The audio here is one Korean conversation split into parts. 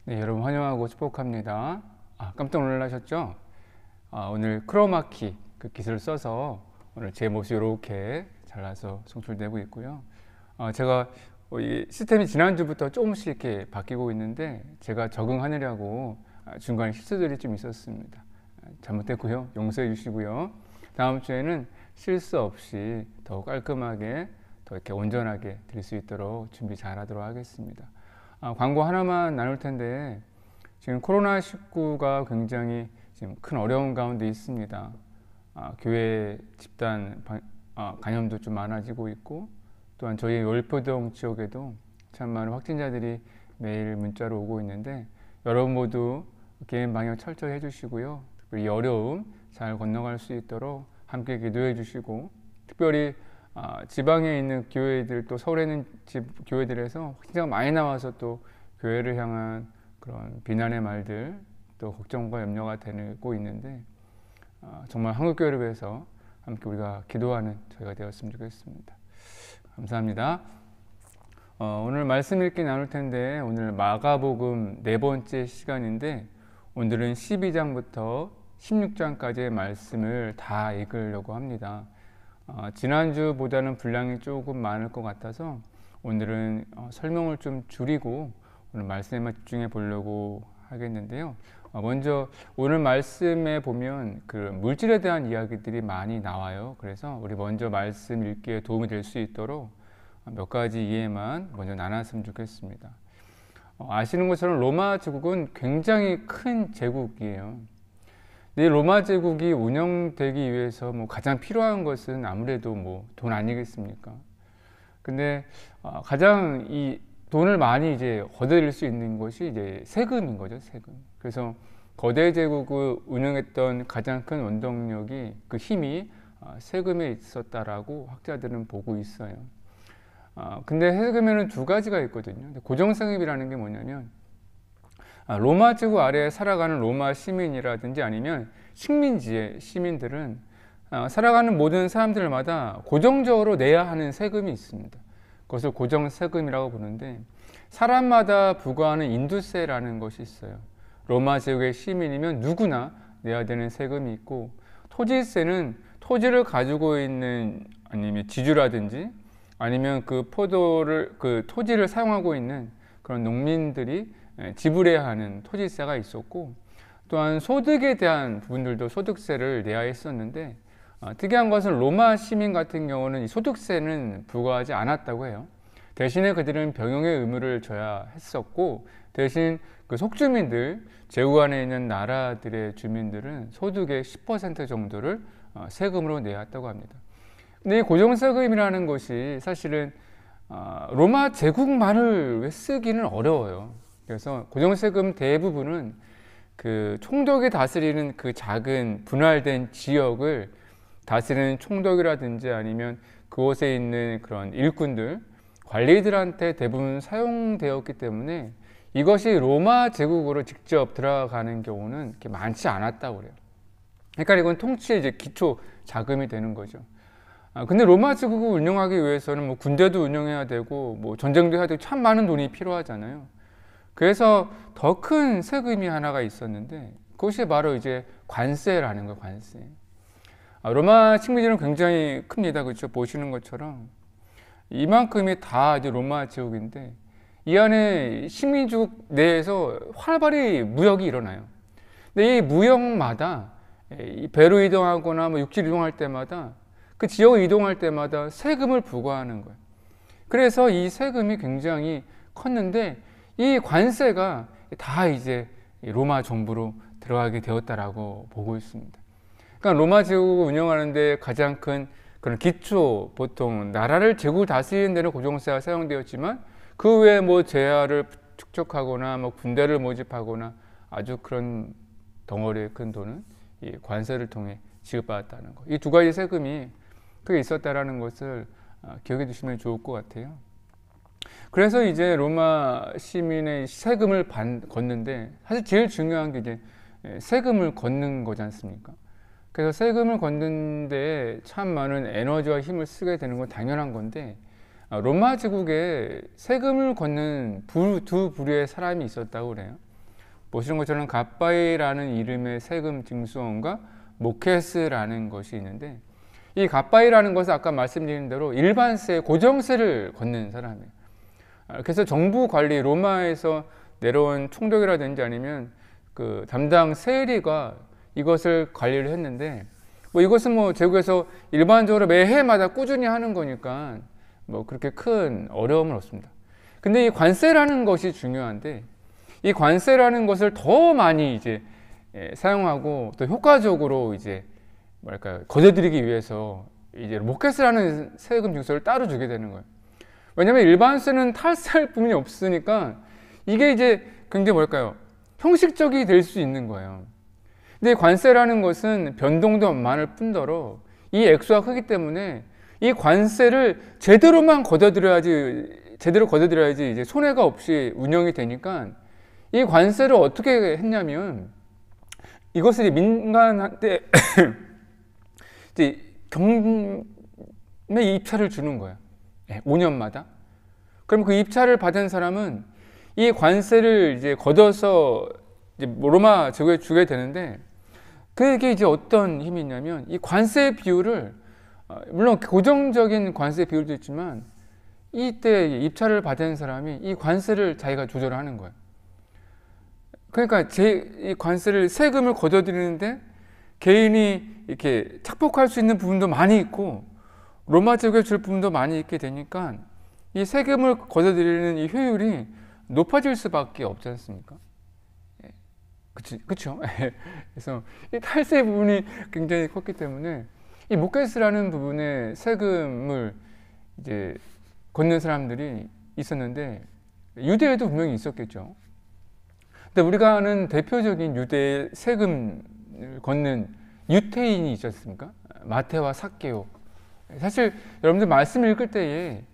네, 여러분 환영하고 축복합니다. 깜짝 놀라셨죠? 오늘 크로마키 그 기술을 써서 오늘 제 모습이 이렇게 잘라서 송출되고 있고요. 제가 이 시스템이 지난주부터 조금씩 이렇게 바뀌고 있는데 제가 적응하느라고 중간에 실수들이 좀 있었습니다. 잘못됐고요. 용서해 주시고요. 다음 주에는 실수 없이 더 깔끔하게 더 이렇게 온전하게 드릴 수 있도록 준비 잘 하도록 하겠습니다. 광고 하나만 나눌 텐데 지금 코로나19가 굉장히 지금 큰 어려운 가운데 있습니다. 교회 집단 감염도 좀 많아지고 있고 또한 저희 월포동 지역에도 참 많은 확진자들이 매일 문자로 오고 있는데 여러분 모두 개인 방역 철저히 해주시고요. 특별히 이 어려움 잘 건너갈 수 있도록 함께 기도해 주시고 특별히 지방에 있는 교회들 또 서울에 있는 교회들에서 확진자가 많이 나와서 또 교회를 향한 그런 비난의 말들 또 걱정과 염려가 되고 있는데 정말 한국교회를 위해서 함께 우리가 기도하는 저희가 되었으면 좋겠습니다. 감사합니다. 오늘 말씀 읽기 나눌 텐데 오늘 마가복음 네 번째 시간인데 오늘은 12장부터 16장까지의 말씀을 다 읽으려고 합니다. 지난주보다는 분량이 조금 많을 것 같아서 오늘은 설명을 좀 줄이고 오늘 말씀에만 집중해 보려고 하겠는데요. 먼저 오늘 말씀에 보면 그 물질에 대한 이야기들이 많이 나와요. 그래서 우리 먼저 말씀 읽기에 도움이 될 수 있도록 몇 가지 이해만 먼저 나눴으면 좋겠습니다. 아시는 것처럼 로마 제국은 굉장히 큰 제국이에요. 이 로마 제국이 운영되기 위해서 가장 필요한 것은 아무래도 돈 아니겠습니까? 근데 가장 이 돈을 많이 이제 거둬들일 수 있는 것이 이제 세금인 거죠, 세금. 그래서 거대 제국을 운영했던 가장 큰 원동력이 그 힘이 세금에 있었다라고 학자들은 보고 있어요. 근데 세금에는 두 가지가 있거든요. 고정세금이라는 게 뭐냐면 로마 제국 아래에 살아가는 로마 시민이라든지 아니면 식민지의 시민들은 살아가는 모든 사람들마다 고정적으로 내야 하는 세금이 있습니다. 그것을 고정세금이라고 부르는데 사람마다 부과하는 인두세라는 것이 있어요. 로마 제국의 시민이면 누구나 내야 되는 세금이 있고 토지세는 토지를 가지고 있는 아니면 지주라든지 아니면 그 토지를 사용하고 있는 그런 농민들이 지불해야 하는 토지세가 있었고 또한 소득에 대한 부분들도 소득세를 내야 했었는데 특이한 것은 로마 시민 같은 경우는 이 소득세는 부과하지 않았다고 해요. 대신에 그들은 병용의 의무를 져야 했었고 대신 그 속주민들, 제국 안에 있는 나라들의 주민들은 소득의 10% 정도를 세금으로 내야 했다고 합니다. 근데 이 고정세금이라는 것이 사실은 로마 제국만을 왜 쓰기는 어려워요. 그래서 고정세금 대부분은 그 총독이 다스리는 그 작은 분할된 지역을 다스리는 총독이라든지 아니면 그곳에 있는 그런 일꾼들, 관리들한테 대부분 사용되었기 때문에 이것이 로마 제국으로 직접 들어가는 경우는 그렇게 많지 않았다고 그래요. 그러니까 이건 통치의 이제 기초 자금이 되는 거죠. 근데 로마 제국을 운영하기 위해서는 군대도 운영해야 되고 전쟁도 해야 되고 참 많은 돈이 필요하잖아요. 그래서 더 큰 세금이 하나가 있었는데 그것이 바로 이제 관세라는 거예요. 관세. 로마 식민지는 굉장히 큽니다. 그렇죠? 보시는 것처럼 이만큼이 다 이제 로마 제국인데 이 안에 식민지국 내에서 활발히 무역이 일어나요. 근데 이 무역마다 배로 이동하거나 육지로 이동할 때마다 그 지역을 이동할 때마다 세금을 부과하는 거예요. 그래서 이 세금이 굉장히 컸는데 이 관세가 다 이제 로마 정부로 들어가게 되었다라고 보고 있습니다. 그러니까 로마 제국을 운영하는데 가장 큰 그런 기초, 보통 나라를 제국을 다스리는 데는 고정세가 사용되었지만 그 외에 재화를 축적하거나 군대를 모집하거나 아주 그런 덩어리의 큰 돈은 이 관세를 통해 지급받았다는 것. 이 두 가지 세금이 크게 있었다라는 것을 기억해 두시면 좋을 것 같아요. 그래서 이제 로마 시민의 세금을 걷는데 사실 제일 중요한 게 이제 세금을 걷는 거지 않습니까? 그래서 세금을 걷는데 참 많은 에너지와 힘을 쓰게 되는 건 당연한 건데 로마 제국에 세금을 걷는 두 부류의 사람이 있었다고 그래요. 보시는 것처럼 갓바이라는 이름의 세금 징수원과 모케스라는 것이 있는데, 이 갓바이라는 것은 아까 말씀드린 대로 일반세, 고정세를 걷는 사람이에요. 그래서 정부 관리, 로마에서 내려온 총독이라든지 아니면 그 담당 세리가 이것을 관리를 했는데, 뭐 이것은 뭐 제국에서 일반적으로 매해마다 꾸준히 하는 거니까 뭐 그렇게 큰 어려움은 없습니다. 근데 이 관세라는 것이 중요한데, 이 관세라는 것을 더 많이 이제 사용하고 또 효과적으로 이제 뭐랄까요, 거둬들이기 위해서 이제 모케스라는 세금 징수를 따로 주게 되는 거예요. 왜냐하면 일반세는 탈세할 부분이 없으니까 이게 이제 굉장히 뭐랄까요, 형식적이 될 수 있는 거예요. 근데 관세라는 것은 변동도 많을 뿐더러 이 액수가 크기 때문에 이 관세를 제대로만 걷어들여야지, 제대로 걷어들여야지 이제 손해가 없이 운영이 되니까, 이 관세를 어떻게 했냐면 이것을 민간한테 이제 경매 입찰을 주는 거예요. 5년마다. 그럼 그 입찰을 받은 사람은 이 관세를 이제 걷어서 이제 로마 제국에 주게 되는데, 그게 이제 어떤 힘이 있냐면 이 관세 비율을, 물론 고정적인 관세 비율도 있지만 이때 입찰을 받은 사람이 이 관세를 자기가 조절하는 거예요. 그러니까 이 관세를, 세금을 걷어들이는데 개인이 이렇게 착복할 수 있는 부분도 많이 있고 로마 제국에 줄 부분도 많이 있게 되니까 이 세금을 걷어들이는 이 효율이 높아질 수밖에 없지 않습니까? 그렇죠. 그래서 이 탈세 부분이 굉장히 컸기 때문에 이 모케스라는 부분에 세금을 이제 걷는 사람들이 있었는데, 유대에도 분명히 있었겠죠. 근데 우리가 아는 대표적인 유대 세금을 걷는 유태인이 있지 않습니까? 마테와 삭개오. 사실 여러분들 말씀 읽을 때에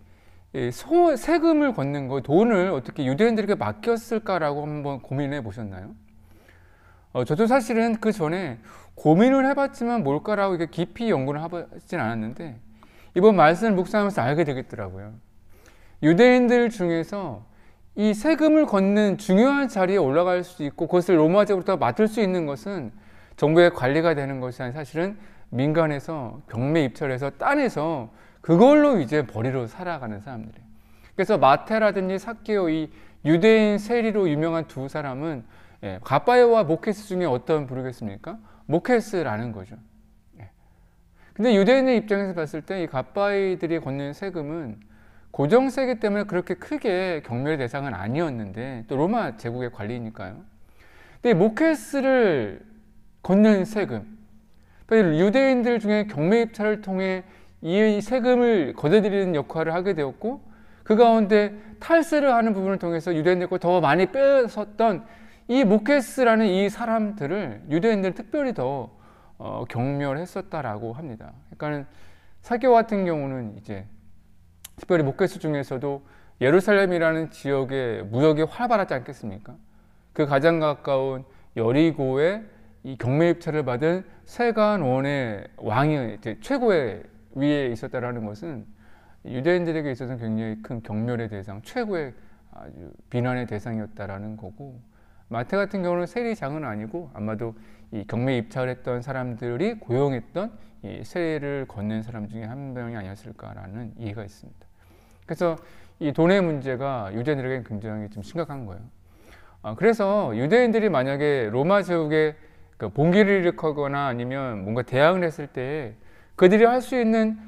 세금을 걷는 거, 돈을 어떻게 유대인들에게 맡겼을까라고 한번 고민해 보셨나요? 저도 사실은 그 전에 고민을 해봤지만 뭘까라고 이렇게 깊이 연구를 해보진 않았는데, 이번 말씀을 묵상하면서 알게 되겠더라고요. 유대인들 중에서 이 세금을 걷는 중요한 자리에 올라갈 수 있고 그것을 로마 제국으로부터 맡을 수 있는 것은 정부의 관리가 되는 것이 아니라 사실은 민간에서 경매 입찰해서 따내서 그걸로 이제 벌이로 살아가는 사람들이에요. 그래서 마테라든지 삭개오, 이 유대인 세리로 유명한 두 사람은 갓바이와 모케스 중에 어떤 부르겠습니까? 모케스라는 거죠. 근데 유대인의 입장에서 봤을 때 이 갓바이들이 걷는 세금은 고정세기 때문에 그렇게 크게 경멸의 대상은 아니었는데, 또 로마 제국의 관리니까요. 근데 모케스를 걷는 세금, 유대인들 중에 경매 입찰을 통해 이 세금을 걷어들이는 역할을 하게 되었고, 그 가운데 탈세를 하는 부분을 통해서 유대인들 거 더 많이 뺏었던 이 모케스라는 이 사람들을 유대인들은 특별히 더 경멸했었다라고 합니다. 그러니까 사개오 같은 경우는 이제 특별히 모케스 중에서도 예루살렘이라는 지역에 무역이 활발하지 않겠습니까? 그 가장 가까운 여리고에 이 경매 입찰을 받은 세간원의 왕이 이제 최고의 위에 있었다라는 것은 유대인들에게 있어서는 굉장히 큰 경멸의 대상, 최고의 아주 비난의 대상이었다라는 거고, 마태 같은 경우는 세리장은 아니고 아마도 이 경매 입찰했던 사람들이 고용했던 이 세를 걷는 사람 중에 한 명이 아니었을까라는 이해가 있습니다. 그래서 이 돈의 문제가 유대인들에게 굉장히 좀 심각한 거예요. 그래서 유대인들이 만약에 로마 제국에 봉기를 일으키거나 아니면 뭔가 대항을 했을 때 그들이 할 수 있는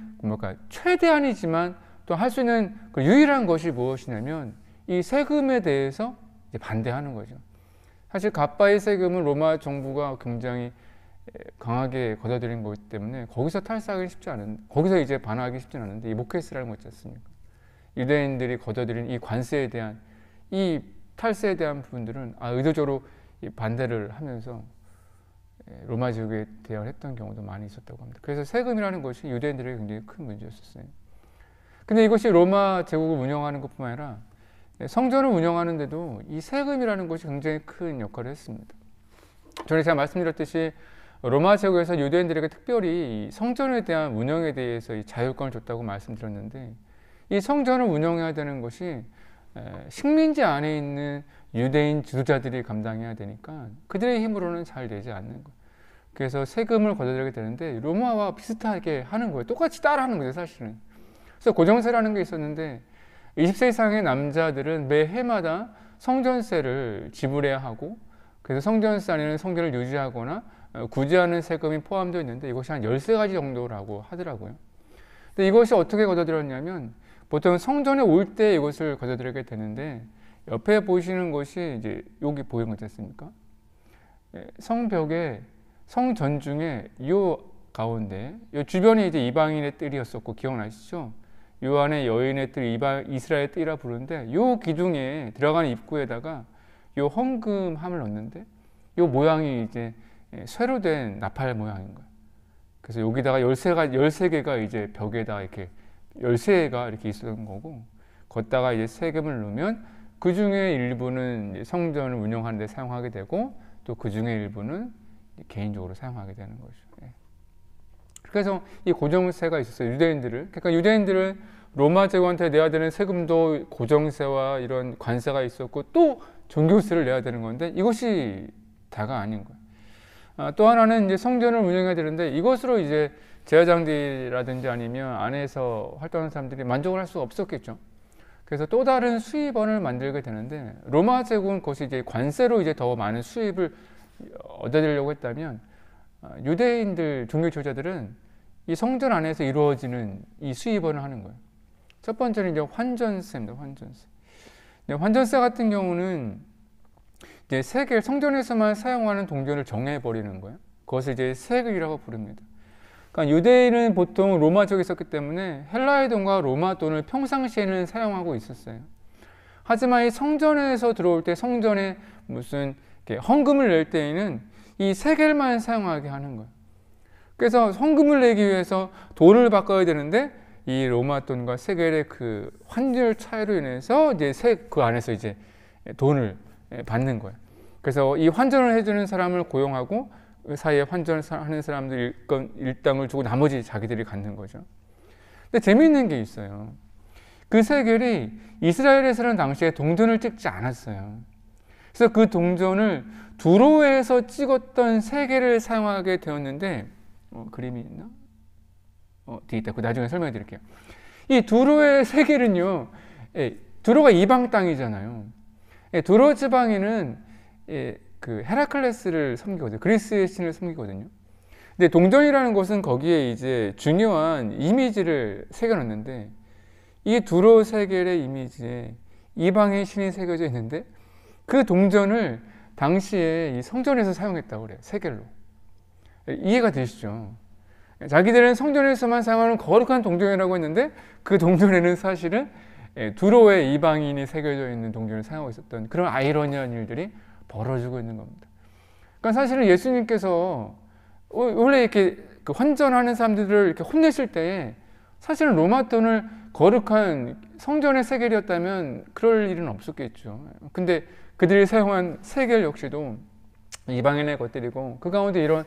최대한이지만 또 할 수 있는 그 유일한 것이 무엇이냐면 이 세금에 대해서 반대하는 거죠. 사실 갓바이 세금은 로마 정부가 굉장히 강하게 걷어들인 거기 때문에 거기서 탈세하기 쉽지 않은, 거기서 이제 반하기 쉽지 않은데, 이 모케스라는 거 있지 않습니까? 유대인들이 걷어들인 이 관세에 대한, 이 탈세에 대한 부분들은 의도적으로 반대를 하면서 로마 제국에 대항했던 경우도 많이 있었다고 합니다. 그래서 세금이라는 것이 유대인들에게 굉장히 큰 문제였었어요. 근데 이것이 로마 제국을 운영하는 것뿐만 아니라 성전을 운영하는데도 이 세금이라는 것이 굉장히 큰 역할을 했습니다. 전에 제가 말씀드렸듯이 로마 제국에서 유대인들에게 특별히 이 성전에 대한 운영에 대해서 이 자율권을 줬다고 말씀드렸는데, 이 성전을 운영해야 되는 것이 식민지 안에 있는 유대인 지도자들이 감당해야 되니까 그들의 힘으로는 잘 되지 않는 거예요. 그래서 세금을 걷어들이게 되는데 로마와 비슷하게 하는 거예요. 똑같이 따라하는 거죠, 사실은. 그래서 고정세라는 게 있었는데 20세 이상의 남자들은 매 해마다 성전세를 지불해야 하고, 그래서 성전세 안에는 성전을 유지하거나 구제하는 세금이 포함되어 있는데 이것이 한 13가지 정도라고 하더라고요. 근데 이것이 어떻게 걷어들였냐면 보통 성전에 올 때 이것을 걷어들이게 되는데, 옆에 보시는 것이 이제 여기 보이는 것 같습니까? 성벽에 성전 중에 요 가운데 요 주변에 이제 이방인의 뜰이었었고 기억나시죠? 요 안에 여인의 뜰, 이스라엘 뜰이라 부르는데 요 기둥에 들어가는 입구에다가 요 헌금함을 넣는데 요 모양이 이제 쇠로 된 나팔 모양인 거예요. 그래서 여기다가 13개가 이제 벽에다가 이렇게 13개가 이렇게 있었던 거고, 걷다가 이제 세금을 넣으면 그 중에 일부는 성전을 운영하는 데 사용하게 되고, 또 그 중에 일부는 개인적으로 사용하게 되는 거죠. 그래서 이 고정세가 있었어요, 유대인들을. 그러니까 유대인들은 로마 제국한테 내야 되는 세금도 고정세와 이런 관세가 있었고, 또 종교세를 내야 되는 건데 이것이 다가 아닌 거예요. 또 하나는 이제 성전을 운영해야 되는데 이것으로 이제 제사장들이라든지 아니면 안에서 활동하는 사람들이 만족을 할 수가 없었겠죠. 그래서 또 다른 수입원을 만들게 되는데, 로마 제국은 그것이 이제 관세로 이제 더 많은 수입을 얻어내려고 했다면 유대인들 종교 지도자들은 이 성전 안에서 이루어지는 이 수입원을 하는 거예요. 첫 번째는 이제 환전세입니다. 환전세. 환전세 같은 경우는 이제 세겔, 성전에서만 사용하는 동전을 정해버리는 거예요. 그것을 이제 세겔이라고 부릅니다. 그러니까 유대인은 보통 로마 쪽에 있었기 때문에 헬라의 돈과 로마 돈을 평상시에는 사용하고 있었어요. 하지만 이 성전에서 들어올 때 성전에 무슨 헌금을 낼 때에는 이 세겔만 사용하게 하는 거예요. 그래서 헌금을 내기 위해서 돈을 바꿔야 되는데 이 로마 돈과 세겔의 그 환율 차이로 인해서 이제 그 안에서 이제 돈을 받는 거예요. 그래서 이 환전을 해주는 사람을 고용하고 그 사이에 환전하는 사람들 일당을 주고 나머지 자기들이 갖는 거죠. 근데 재미있는 게 있어요. 그 세겔이 이스라엘에서는 당시에 동전을 찍지 않았어요. 그래서 그 동전을 두로에서 찍었던 세겔을 사용하게 되었는데, 그림이 있나? 뒤에 있다. 그 나중에 설명해 드릴게요. 이 두로의 세겔은요, 두로가 이방 땅이잖아요. 두로 지방에는 그 헤라클레스를 섬기거든요. 그리스의 신을 섬기거든요. 근데 동전이라는 것은 거기에 이제 중요한 이미지를 새겨놨는데, 이 두로 세겔의 이미지에 이방의 신이 새겨져 있는데 그 동전을 당시에 이 성전에서 사용했다고 그래요. 세겔로. 이해가 되시죠? 자기들은 성전에서만 사용하는 거룩한 동전이라고 했는데 그 동전에는 사실은 두로의 이방인이 새겨져 있는 동전을 사용하고 있었던 그런 아이러니한 일들이 벌어지고 있는 겁니다. 그러니까 사실은 예수님께서 원래 이렇게 그 환전하는 사람들을 이렇게 혼내실 때에 사실은 로마 돈을 거룩한 성전의 세겔이었다면 그럴 일은 없었겠죠. 근데 그들이 사용한 세겔 역시도 이방인의 것들이고 그 가운데 이런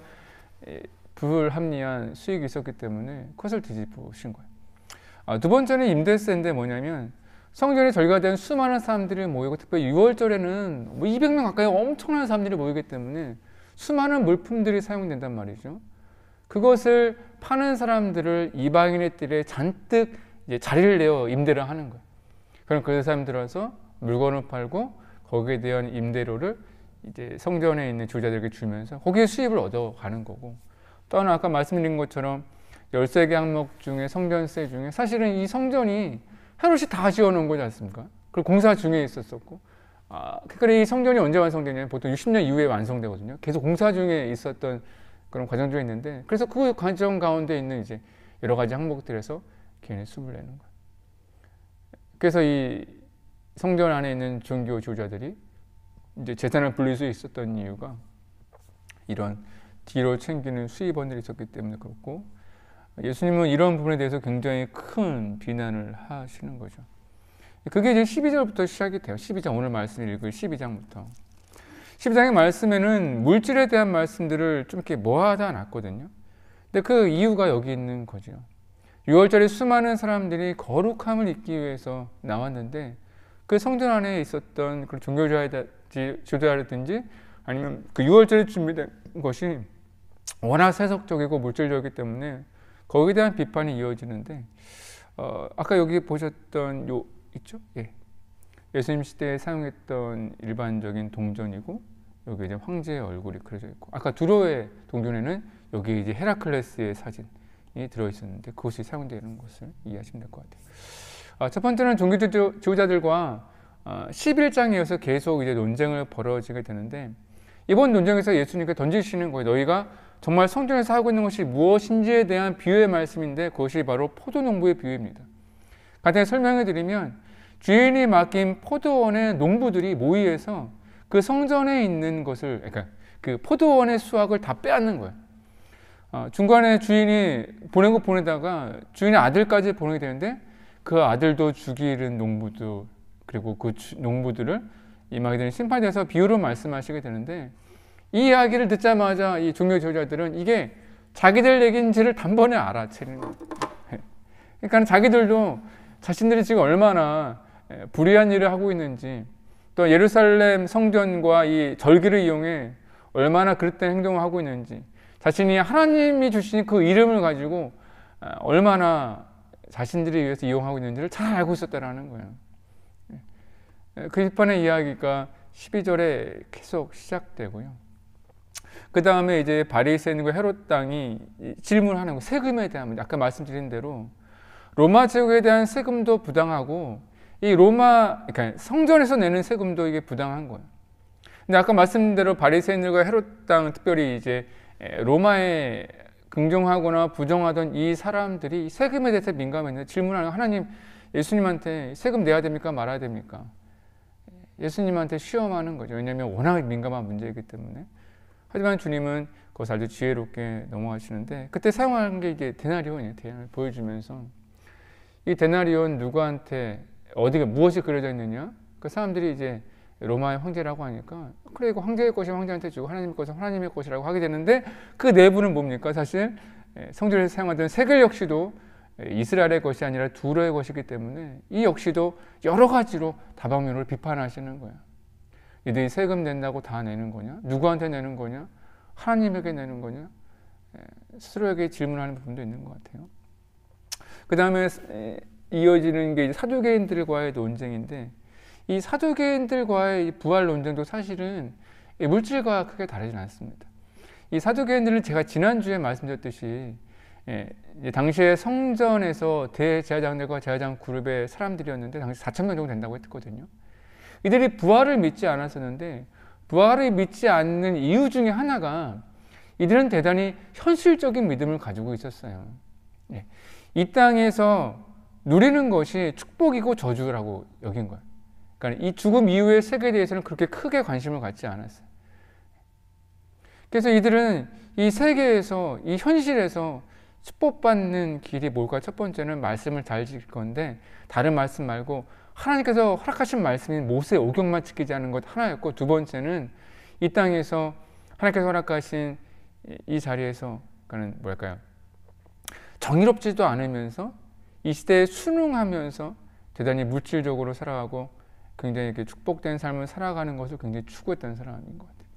불합리한 수익이 있었기 때문에 그것을 뒤집으신 거예요. 두 번째는 임대세인데 뭐냐면 성전에 절가된 수많은 사람들이 모이고 특별히 6월절에는 뭐 200명 가까이 엄청난 사람들이 모이기 때문에 수많은 물품들이 사용된단 말이죠. 그것을 파는 사람들을 이방인의 뜰에 잔뜩 이제 자리를 내어 임대를 하는 거예요. 그럼 그 사람들 와서 물건을 팔고 거기에 대한 임대료를 이제 성전에 있는 주자들에게 주면서 거기에 수입을 얻어가는 거고, 또 하나 아까 말씀드린 것처럼 13개 항목 중에 성전세 중에 사실은 이 성전이 하루씩 다 지어놓은 거지 않습니까? 그리고 공사 중에 있었었고, 그러니까 이 성전이 언제 완성되냐면 보통 60년 이후에 완성되거든요. 계속 공사 중에 있었던 그런 과정 중에 있는데, 그래서 그 과정 가운데 있는 이제 여러 가지 항목들에서 개인의 수입을 내는 거예요. 그래서 이 성전 안에 있는 종교 지도자들이 이제 재산을 불릴 수 있었던 이유가 이런 뒤로 챙기는 수입원들이 있었기 때문에 그렇고, 예수님은 이런 부분에 대해서 굉장히 큰 비난을 하시는 거죠. 그게 이제 12절부터 시작이 돼요. 12장, 오늘 말씀 읽을 12장부터. 12장의 말씀에는 물질에 대한 말씀들을 좀 이렇게 모아다 놨거든요. 근데 그 이유가 여기 있는 거죠. 6월절에 수많은 사람들이 거룩함을 잊기 위해서 나왔는데 그 성전 안에 있었던 그런 종교 지도자라든지 아니면 그 유월절에 준비된 것이 워낙 세속적이고 물질적이기 때문에 거기에 대한 비판이 이어지는데, 아까 여기 보셨던 요 있죠? 예. 예수님 시대에 사용했던 일반적인 동전이고, 여기 이제 황제의 얼굴이 그려져 있고, 아까 두로의 동전에는 여기 이제 헤라클레스의 사진이 들어 있었는데 그것이 사용되는 것을 이해하시면 될 것 같아요. 첫 번째는 종교 지도자들과 11장에 이어서 계속 이제 논쟁을 벌어지게 되는데, 이번 논쟁에서 예수님께 던지시는 거예요. 너희가 정말 성전에서 하고 있는 것이 무엇인지에 대한 비유의 말씀인데, 그것이 바로 포도농부의 비유입니다. 간단히 설명해 드리면, 주인이 맡긴 포도원의 농부들이 모의해서 그 성전에 있는 것을, 그러니까 그 포도원의 수확을 다 빼앗는 거예요. 중간에 주인이 보내다가 주인의 아들까지 보내게 되는데, 그 아들도 죽이는 농부들, 그리고 그 농부들을 임하게 되는 심판에 대해서 비유로 말씀하시게 되는데, 이 이야기를 듣자마자 이 종교 지도자들은 이게 자기들 얘기인지를 단번에 알아채는 거예요. 그러니까 자기들도 자신들이 지금 얼마나 불의한 일을 하고 있는지, 또 예루살렘 성전과 이 절기를 이용해 얼마나 그릇된 행동을 하고 있는지, 자신이 하나님이 주신 그 이름을 가지고 얼마나 자신들이 위해서 이용하고 있는지를 잘 알고 있었다라는 거예요. 그 비판의 이야기가 12절에 계속 시작되고요. 그 다음에 이제 바리새인과 헤롯 당이 질문하는 거, 세금에 대한 문제. 아까 말씀드린 대로 로마 제국에 대한 세금도 부당하고, 이 그러니까 성전에서 내는 세금도 이게 부당한 거예요. 근데 아까 말씀드린 대로 바리새인들과 헤롯 당, 특별히 이제 로마에 긍정하거나 부정하던 이 사람들이 세금에 대해서 민감했는데, 질문하는, 하나님, 예수님한테 세금 내야 됩니까 말아야 됩니까? 예수님한테 시험하는 거죠. 왜냐하면 워낙 민감한 문제이기 때문에. 하지만 주님은 그것을 아주 지혜롭게 넘어가시는데, 그때 사용한 게 이게 데나리온이에요. 데나리온 보여주면서, 이 데나리온 누구한테 어디가 무엇이 그려져 있느냐? 그 사람들이 이제 로마의 황제라고 하니까, 그래 이거 황제의 것이면 황제한테 주고 하나님의 것은 하나님의 것이라고 하게 되는데, 그 내부는 뭡니까? 사실 성전에서 사용하던 세겔 역시도 이스라엘의 것이 아니라 두로의 것이기 때문에 이 역시도 여러 가지로 다방면으로 비판하시는 거예요. 이들이 세금 낸다고 다 내는 거냐? 누구한테 내는 거냐? 하나님에게 내는 거냐? 스스로에게 질문하는 부분도 있는 것 같아요. 그 다음에 이어지는 게 사두개인들과의 논쟁인데, 이 사두개인들과의 부활 논쟁도 사실은 물질과 크게 다르진 않습니다. 이 사두개인들은 제가 지난주에 말씀드렸듯이 당시에 성전에서 대제사장들과 제사장 그룹의 사람들이었는데, 당시 4,000명 정도 된다고 했거든요. 이들이 부활을 믿지 않았었는데, 부활을 믿지 않는 이유 중에 하나가, 이들은 대단히 현실적인 믿음을 가지고 있었어요. 이 땅에서 누리는 것이 축복이고 저주라고 여긴 거예요. 그러니까 이 죽음 이후의 세계에 대해서는 그렇게 크게 관심을 갖지 않았어요. 그래서 이들은 이 세계에서, 이 현실에서 축복받는 길이 뭘까? 첫 번째는 말씀을 잘 지킬 건데, 다른 말씀 말고 하나님께서 허락하신 말씀인 모세 오경만 지키지 않은 것 하나였고, 두 번째는 이 땅에서 하나님께서 허락하신 이 자리에서, 그러니까 뭐랄까요? 정의롭지도 않으면서 이 시대에 순응하면서 대단히 물질적으로 살아가고 굉장히 이렇게 축복된 삶을 살아가는 것을 굉장히 추구했던 사람인 것 같아요.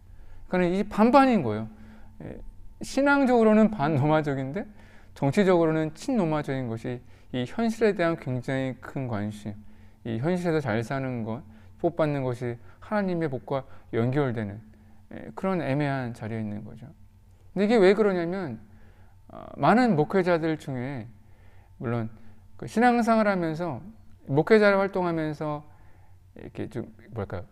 그러니까 이 반반인 거예요. 신앙적으로는 반노마적인데 정치적으로는 친노마적인 것이, 이 현실에 대한 굉장히 큰 관심, 이 현실에서 잘 사는 것, 복 받는 것이 하나님의 복과 연결되는 그런 애매한 자리에 있는 거죠. 근데 이게 왜 그러냐면, 많은 목회자들 중에, 물론 그 신앙생활 하면서 목회자를 활동하면서 이렇게 좀 뭐랄까요,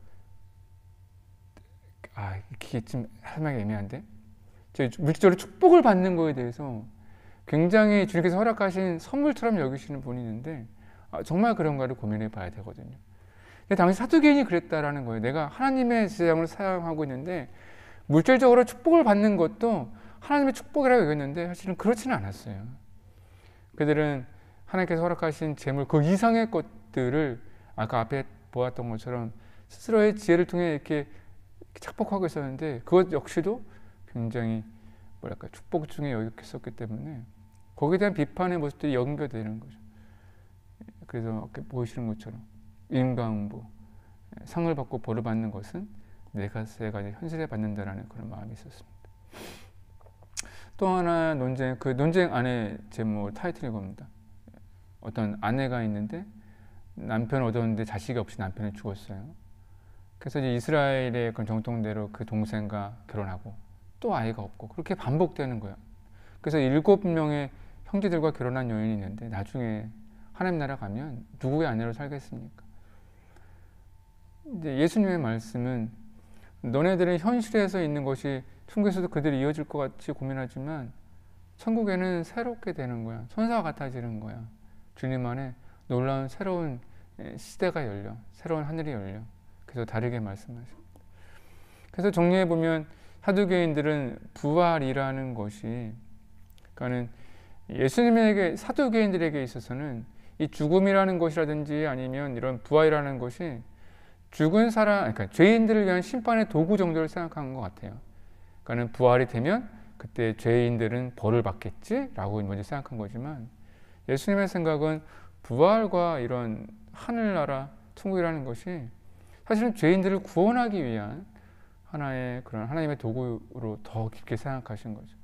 이게 좀 설명이 애매한데, 물질적으로 축복을 받는 거에 대해서 굉장히 주님께서 허락하신 선물처럼 여기시는 분이 있는데, 정말 그런가를 고민해 봐야 되거든요. 근데 당시 사두개인이 그랬다라는 거예요. 내가 하나님의 제사장을 사용하고 있는데 물질적으로 축복을 받는 것도 하나님의 축복이라고 여겼는데, 사실은 그렇지는 않았어요. 그들은 하나님께서 허락하신 재물 그 이상의 것들을 아까 앞에 보았던 것처럼 스스로의 지혜를 통해 이렇게 착복하고 있었는데, 그것 역시도 굉장히 뭐랄까 축복 중에 여겼었기 때문에 거기에 대한 비판의 모습들이 연결되는 거죠. 그래서 아까 보이시는 것처럼 인과응보, 상을 받고 벌을 받는 것은 내가 현실에 받는다라는 그런 마음이 있었습니다. 또 하나 논쟁, 그 논쟁 안에 제목 타이틀이 겁니다. 어떤 아내가 있는데 남편 얻었는데 자식이 없이 남편이 죽었어요. 그래서 이제 이스라엘의 그 정통대로 그 동생과 결혼하고 또 아이가 없고 그렇게 반복되는 거예요. 그래서 7명의 형제들과 결혼한 여인이 있는데 나중에 하나님 나라 가면 누구의 아내로 살겠습니까? 이제 예수님의 말씀은 너네들은 현실에서 있는 것이 천국에서도 그대로 이어질 것 같이 고민하지만 천국에는 새롭게 되는 거야. 천사가 같아지는 거야. 주님 안에 놀라운 새로운 시대가 열려, 새로운 하늘이 열려. 그래서 다르게 말씀하십니다. 그래서 정리해 보면 사두개인들은 부활이라는 것이, 그러니까는 예수님에게, 사두개인들에게 있어서는 이 죽음이라는 것이라든지 아니면 이런 부활이라는 것이 죽은 사람, 그러니까 죄인들을 위한 심판의 도구 정도를 생각한 것 같아요. 그러니까 부활이 되면 그때 죄인들은 벌을 받겠지라고 먼저 생각한 거지만, 예수님의 생각은 부활과 이런 하늘나라, 천국이라는 것이 사실은 죄인들을 구원하기 위한 하나의 그런 하나님의 도구로 더 깊게 생각하신 거죠.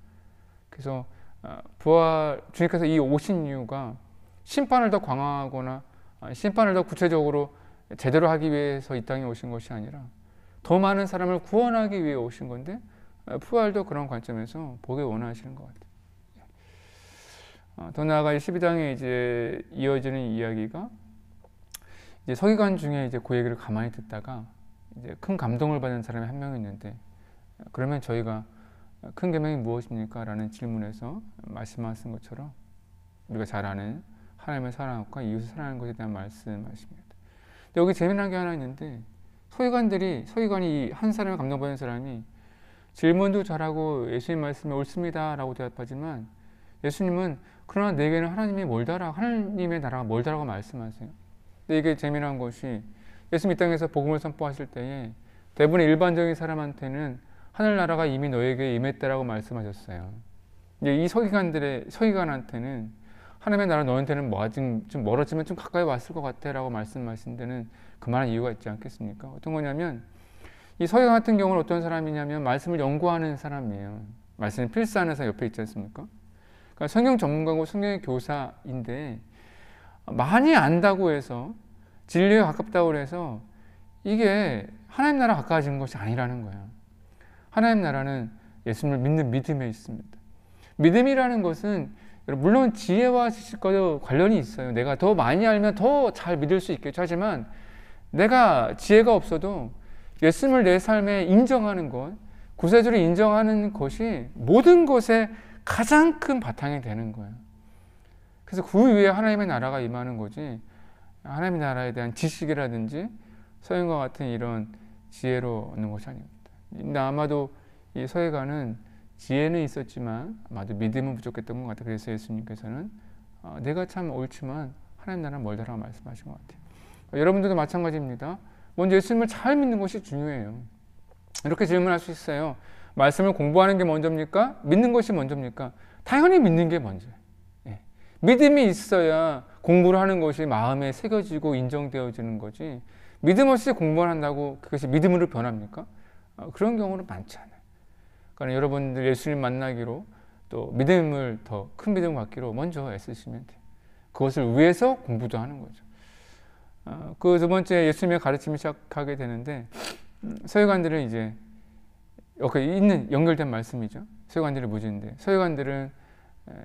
그래서 부활, 주님께서 이 오신 이유가 심판을 더 강화하거나 심판을 더 구체적으로 제대로 하기 위해서 이 땅에 오신 것이 아니라 더 많은 사람을 구원하기 위해 오신 건데, 부활도 그런 관점에서 보기 원하시는 것 같아요. 더 나아가 12장에 이제 이어지는 이야기가, 이제 서기관 중에 이제 그 얘기를 가만히 듣다가 이제 큰 감동을 받은 사람이 한 명 있는데, 그러면 저희가 큰 계명이 무엇입니까? 라는 질문에서 말씀하신 것처럼 우리가 잘 아는 하나님을 사랑하는 것과 이웃을 사랑하는 것에 대한 말씀하십니다. 여기 재미난 게 하나 있는데, 서기관이 한 사람을 감동받은 사람이 질문도 잘하고 예수님 말씀에 옳습니다 라고 대답하지만, 예수님은 그러나 내게는 하나님의 나라가 멀다라고 말씀하세요. 근데 이게 재미난 것이, 예수님 이 땅에서 복음을 선포하실 때에 대부분의 일반적인 사람한테는 하늘나라가 이미 너에게 임했다라고 말씀하셨어요. 이제 이 서기관한테는 하나님의 나라 너한테는 좀 멀었지만 좀 가까이 왔을 것 같아 라고 말씀하신 데는 그만한 이유가 있지 않겠습니까? 어떤 거냐면, 이 서기관 같은 경우는 어떤 사람이냐면 말씀을 연구하는 사람이에요. 말씀을 필사하는 사람 옆에 있지 않습니까? 그러니까 성경 전문가고 성경의 교사인데, 많이 안다고 해서 진리에 가깝다고 해서 이게 하나님 나라 가까워지는 것이 아니라는 거예요. 하나님 나라는 예수님을 믿는 믿음에 있습니다. 믿음이라는 것은 물론 지혜와 지식과도 관련이 있어요. 내가 더 많이 알면 더 잘 믿을 수 있겠죠. 하지만 내가 지혜가 없어도 예수님을 내 삶에 인정하는 것, 구세주를 인정하는 것이 모든 것에 가장 큰 바탕이 되는 거예요. 그래서 그 위에 하나님의 나라가 임하는 거지, 하나님의 나라에 대한 지식이라든지 서기관과 같은 이런 지혜로 얻는 것이 아닙니다. 근데 아마도 이 서기관은 지혜는 있었지만 아마도 믿음은 부족했던 것 같아요. 그래서 예수님께서는 내가 참 옳지만 하나님 나라는 멀다라고 말씀하신 것 같아요. 여러분들도 마찬가지입니다. 먼저 예수님을 잘 믿는 것이 중요해요. 이렇게 질문할 수 있어요. 말씀을 공부하는 게 먼저입니까? 믿는 것이 먼저입니까? 당연히 믿는 게 먼저예요. 믿음이 있어야 공부를 하는 것이 마음에 새겨지고 인정되어지는 거지, 믿음 없이 공부를 한다고 그것이 믿음으로 변합니까? 그런 경우는 많지 않아요. 그러니까 여러분들 예수님 만나기로, 또 믿음을 더 큰 믿음을 갖기로 먼저 애쓰시면 돼요. 그것을 위해서 공부도 하는 거죠. 그 두 번째, 예수님의 가르침을 시작하게 되는데, 서기관들은 이제 여기 있는 연결된 말씀이죠. 서기관들의 무지인데, 서기관들은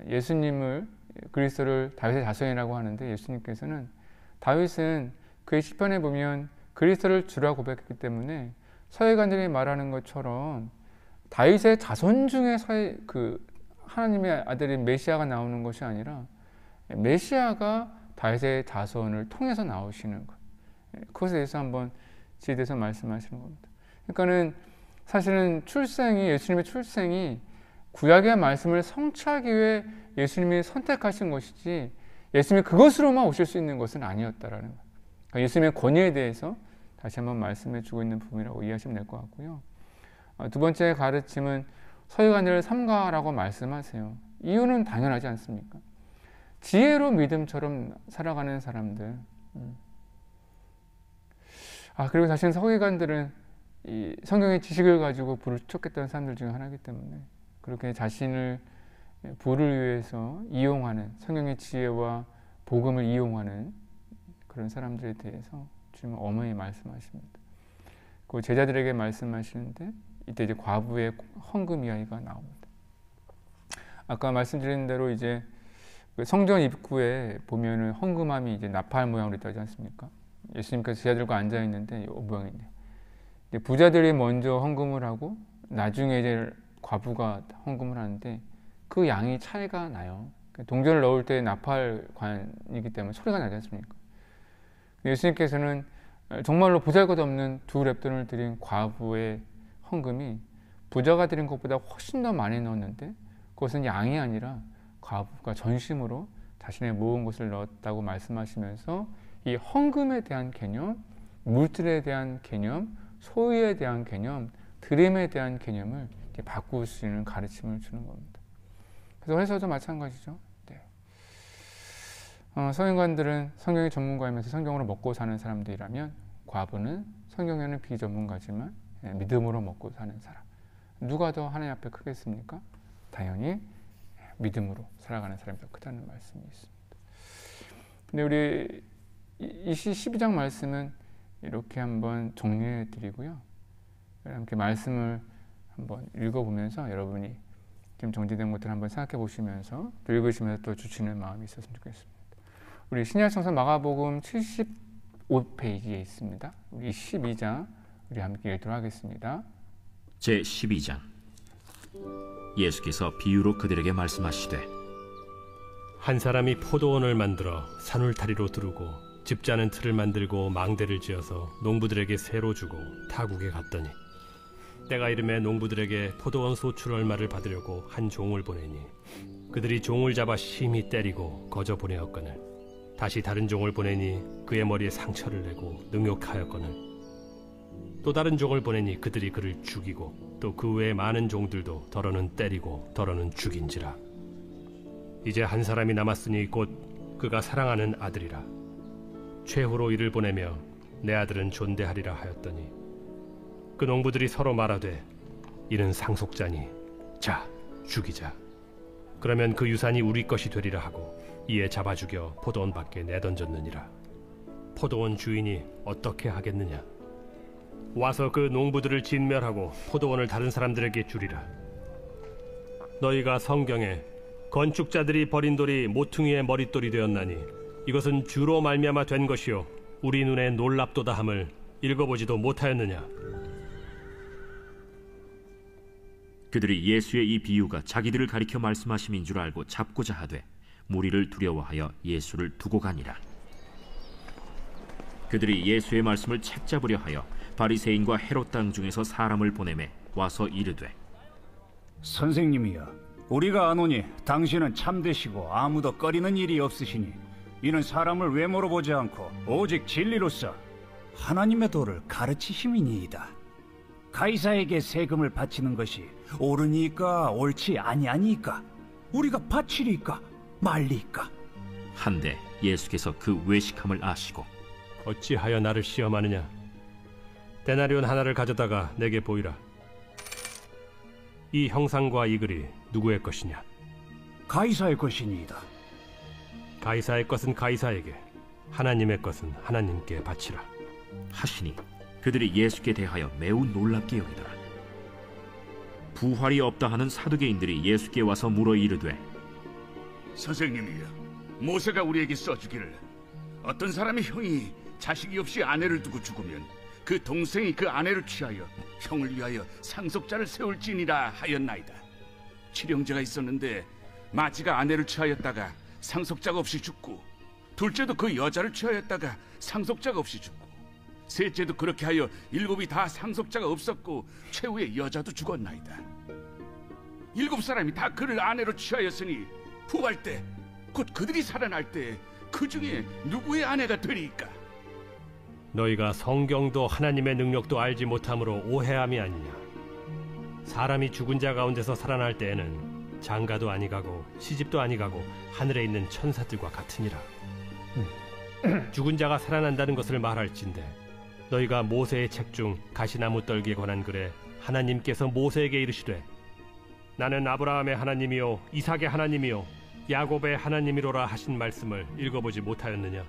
예수님을, 그리스도를 다윗의 자손이라고 하는데, 예수님께서는 다윗은 그의 시편에 보면 그리스도를 주라 고백했기 때문에 서기관들이 말하는 것처럼 다윗의 자손 중에 하나님의 아들인 메시아가 나오는 것이 아니라 메시아가 다윗의 자손을 통해서 나오시는 것, 그것에 대해서 한번 지혜돼서 말씀하시는 겁니다. 그러니까는 사실은 예수님의 출생이 구약의 말씀을 성취하기 위해 예수님이 선택하신 것이지, 예수님이 그것으로만 오실 수 있는 것은 아니었다라는 것. 그러니까 예수님의 권위에 대해서 다시 한번 말씀해 주고 있는 부분이라고 이해하시면 될 것 같고요. 두 번째 가르침은 서기관들을 삼가라고 말씀하세요. 이유는 당연하지 않습니까? 지혜로 믿음처럼 살아가는 사람들, 그리고 사실 서기관들은 이 성경의 지식을 가지고 부를 쫓겠다는 사람들 중에 하나이기 때문에 그렇게 자신을 부를 위해서 이용하는, 성경의 지혜와 복음을 이용하는 그런 사람들에 대해서 주님은 어머니 말씀하십니다. 그 제자들에게 말씀하시는데 이때 이제 과부의 헌금 이야기가 나옵니다. 아까 말씀드린 대로 이제 성전 입구에 보면은 헌금함이 이제 나팔 모양으로 있다지 않습니까? 예수님께서 제자들과 앉아 있는데 이 모양이네. 부자들이 먼저 헌금을 하고 나중에 이제 과부가 헌금을 하는데 그 양이 차이가 나요. 동전을 넣을 때 나팔관이기 때문에 소리가 나지 않습니까? 예수님께서는 정말로 보잘것없는 2렙돈을 드린 과부의 헌금이 부자가 드린 것보다 훨씬 더 많이 넣었는데 그것은 양이 아니라 과부가 전심으로 자신의 모은 것을 넣었다고 말씀하시면서 이 헌금에 대한 개념, 물질에 대한 개념, 소유에 대한 개념, 드림에 대한 개념을 바꿀 수 있는 가르침을 주는 겁니다. 그래서 회사도 마찬가지죠. 네. 서기관들은 성경의 전문가이면서 성경으로 먹고 사는 사람들이라면 과부는 성경에는 비전문가지만 믿음으로 먹고 사는 사람. 누가 더 하나님 앞에 크겠습니까? 당연히 믿음으로 살아가는 사람이 더 크다는 말씀이 있습니다. 근데 우리 이 시 12장 말씀은 이렇게 한번 정리해 드리고요. 함께 말씀을 한번 읽어보면서 여러분이 지금 정리된 것들을 한번 생각해 보시면서 또 읽으시면서 또 주시는 마음이 있었으면 좋겠습니다. 우리 신약성서 마가복음 75페이지에 있습니다. 우리 12장 우리 함께 읽도록 하겠습니다. 제 12장. 예수께서 비유로 그들에게 말씀하시되 한 사람이 포도원을 만들어 산울타리로 두르고 집 짜는 틀을 만들고 망대를 지어서 농부들에게 세로 주고 타국에 갔더니 때가 이름에 농부들에게 포도원 소출 얼마를 받으려고 한 종을 보내니 그들이 종을 잡아 심히 때리고 거저 보내었거늘 다시 다른 종을 보내니 그의 머리에 상처를 내고 능욕하였거늘 또 다른 종을 보내니 그들이 그를 죽이고 또 그 외에 많은 종들도 더러는 때리고 더러는 죽인지라. 이제 한 사람이 남았으니 곧 그가 사랑하는 아들이라. 최후로 이를 보내며 내 아들은 존대하리라 하였더니 그 농부들이 서로 말하되 이는 상속자니 자 죽이자. 그러면 그 유산이 우리 것이 되리라 하고 이에 잡아 죽여 포도원 밖에 내던졌느니라. 포도원 주인이 어떻게 하겠느냐? 와서 그 농부들을 진멸하고 포도원을 다른 사람들에게 주리라. 너희가 성경에 건축자들이 버린 돌이 모퉁이의 머릿돌이 되었나니 이것은 주로 말미암아 된 것이요 우리 눈에 놀랍도다 함을 읽어보지도 못하였느냐? 그들이 예수의 이 비유가 자기들을 가리켜 말씀하심인 줄 알고 잡고자 하되 무리를 두려워하여 예수를 두고 가니라. 그들이 예수의 말씀을 책잡으려 하여 바리새인과 헤롯 당 중에서 사람을 보내매 와서 이르되 선생님이여, 우리가 아노니 당신은 참되시고 아무도 꺼리는 일이 없으시니 이는 사람을 외모로 보지 않고 오직 진리로서 하나님의 도를 가르치심이니이다. 가이사에게 세금을 바치는 것이 옳으니까 옳지 아니하니까 우리가 바치리까 말리까. 한데 예수께서 그 외식함을 아시고 어찌하여 나를 시험하느냐? 데나리온 하나를 가져다가 내게 보이라. 이 형상과 이 글이 누구의 것이냐? 가이사의 것이니이다. 가이사의 것은 가이사에게, 하나님의 것은 하나님께 바치라 하시니 그들이 예수께 대하여 매우 놀랍게 여기더라. 부활이 없다 하는 사두개인들이 예수께 와서 물어 이르되 선생님이여, 모세가 우리에게 써주기를 어떤 사람의 형이 자식이 없이 아내를 두고 죽으면 그 동생이 그 아내를 취하여 형을 위하여 상속자를 세울지니라 하였나이다. 칠형제가 있었는데 마지가 아내를 취하였다가 상속자가 없이 죽고, 둘째도 그 여자를 취하였다가 상속자가 없이 죽고, 셋째도 그렇게 하여 일곱이 다 상속자가 없었고 최후의 여자도 죽었나이다. 일곱 사람이 다 그를 아내로 취하였으니 부활 때 곧 그들이 살아날 때 그 중에 누구의 아내가 되리까? 너희가 성경도 하나님의 능력도 알지 못함으로 오해함이 아니냐? 사람이 죽은 자 가운데서 살아날 때에는 장가도 아니가고 시집도 아니가고 하늘에 있는 천사들과 같으니라. 죽은 자가 살아난다는 것을 말할진대 너희가 모세의 책 중 가시나무 떨기에 관한 글에 하나님께서 모세에게 이르시되 나는 아브라함의 하나님이요 이삭의 하나님이요 야곱의 하나님이로라 하신 말씀을 읽어보지 못하였느냐?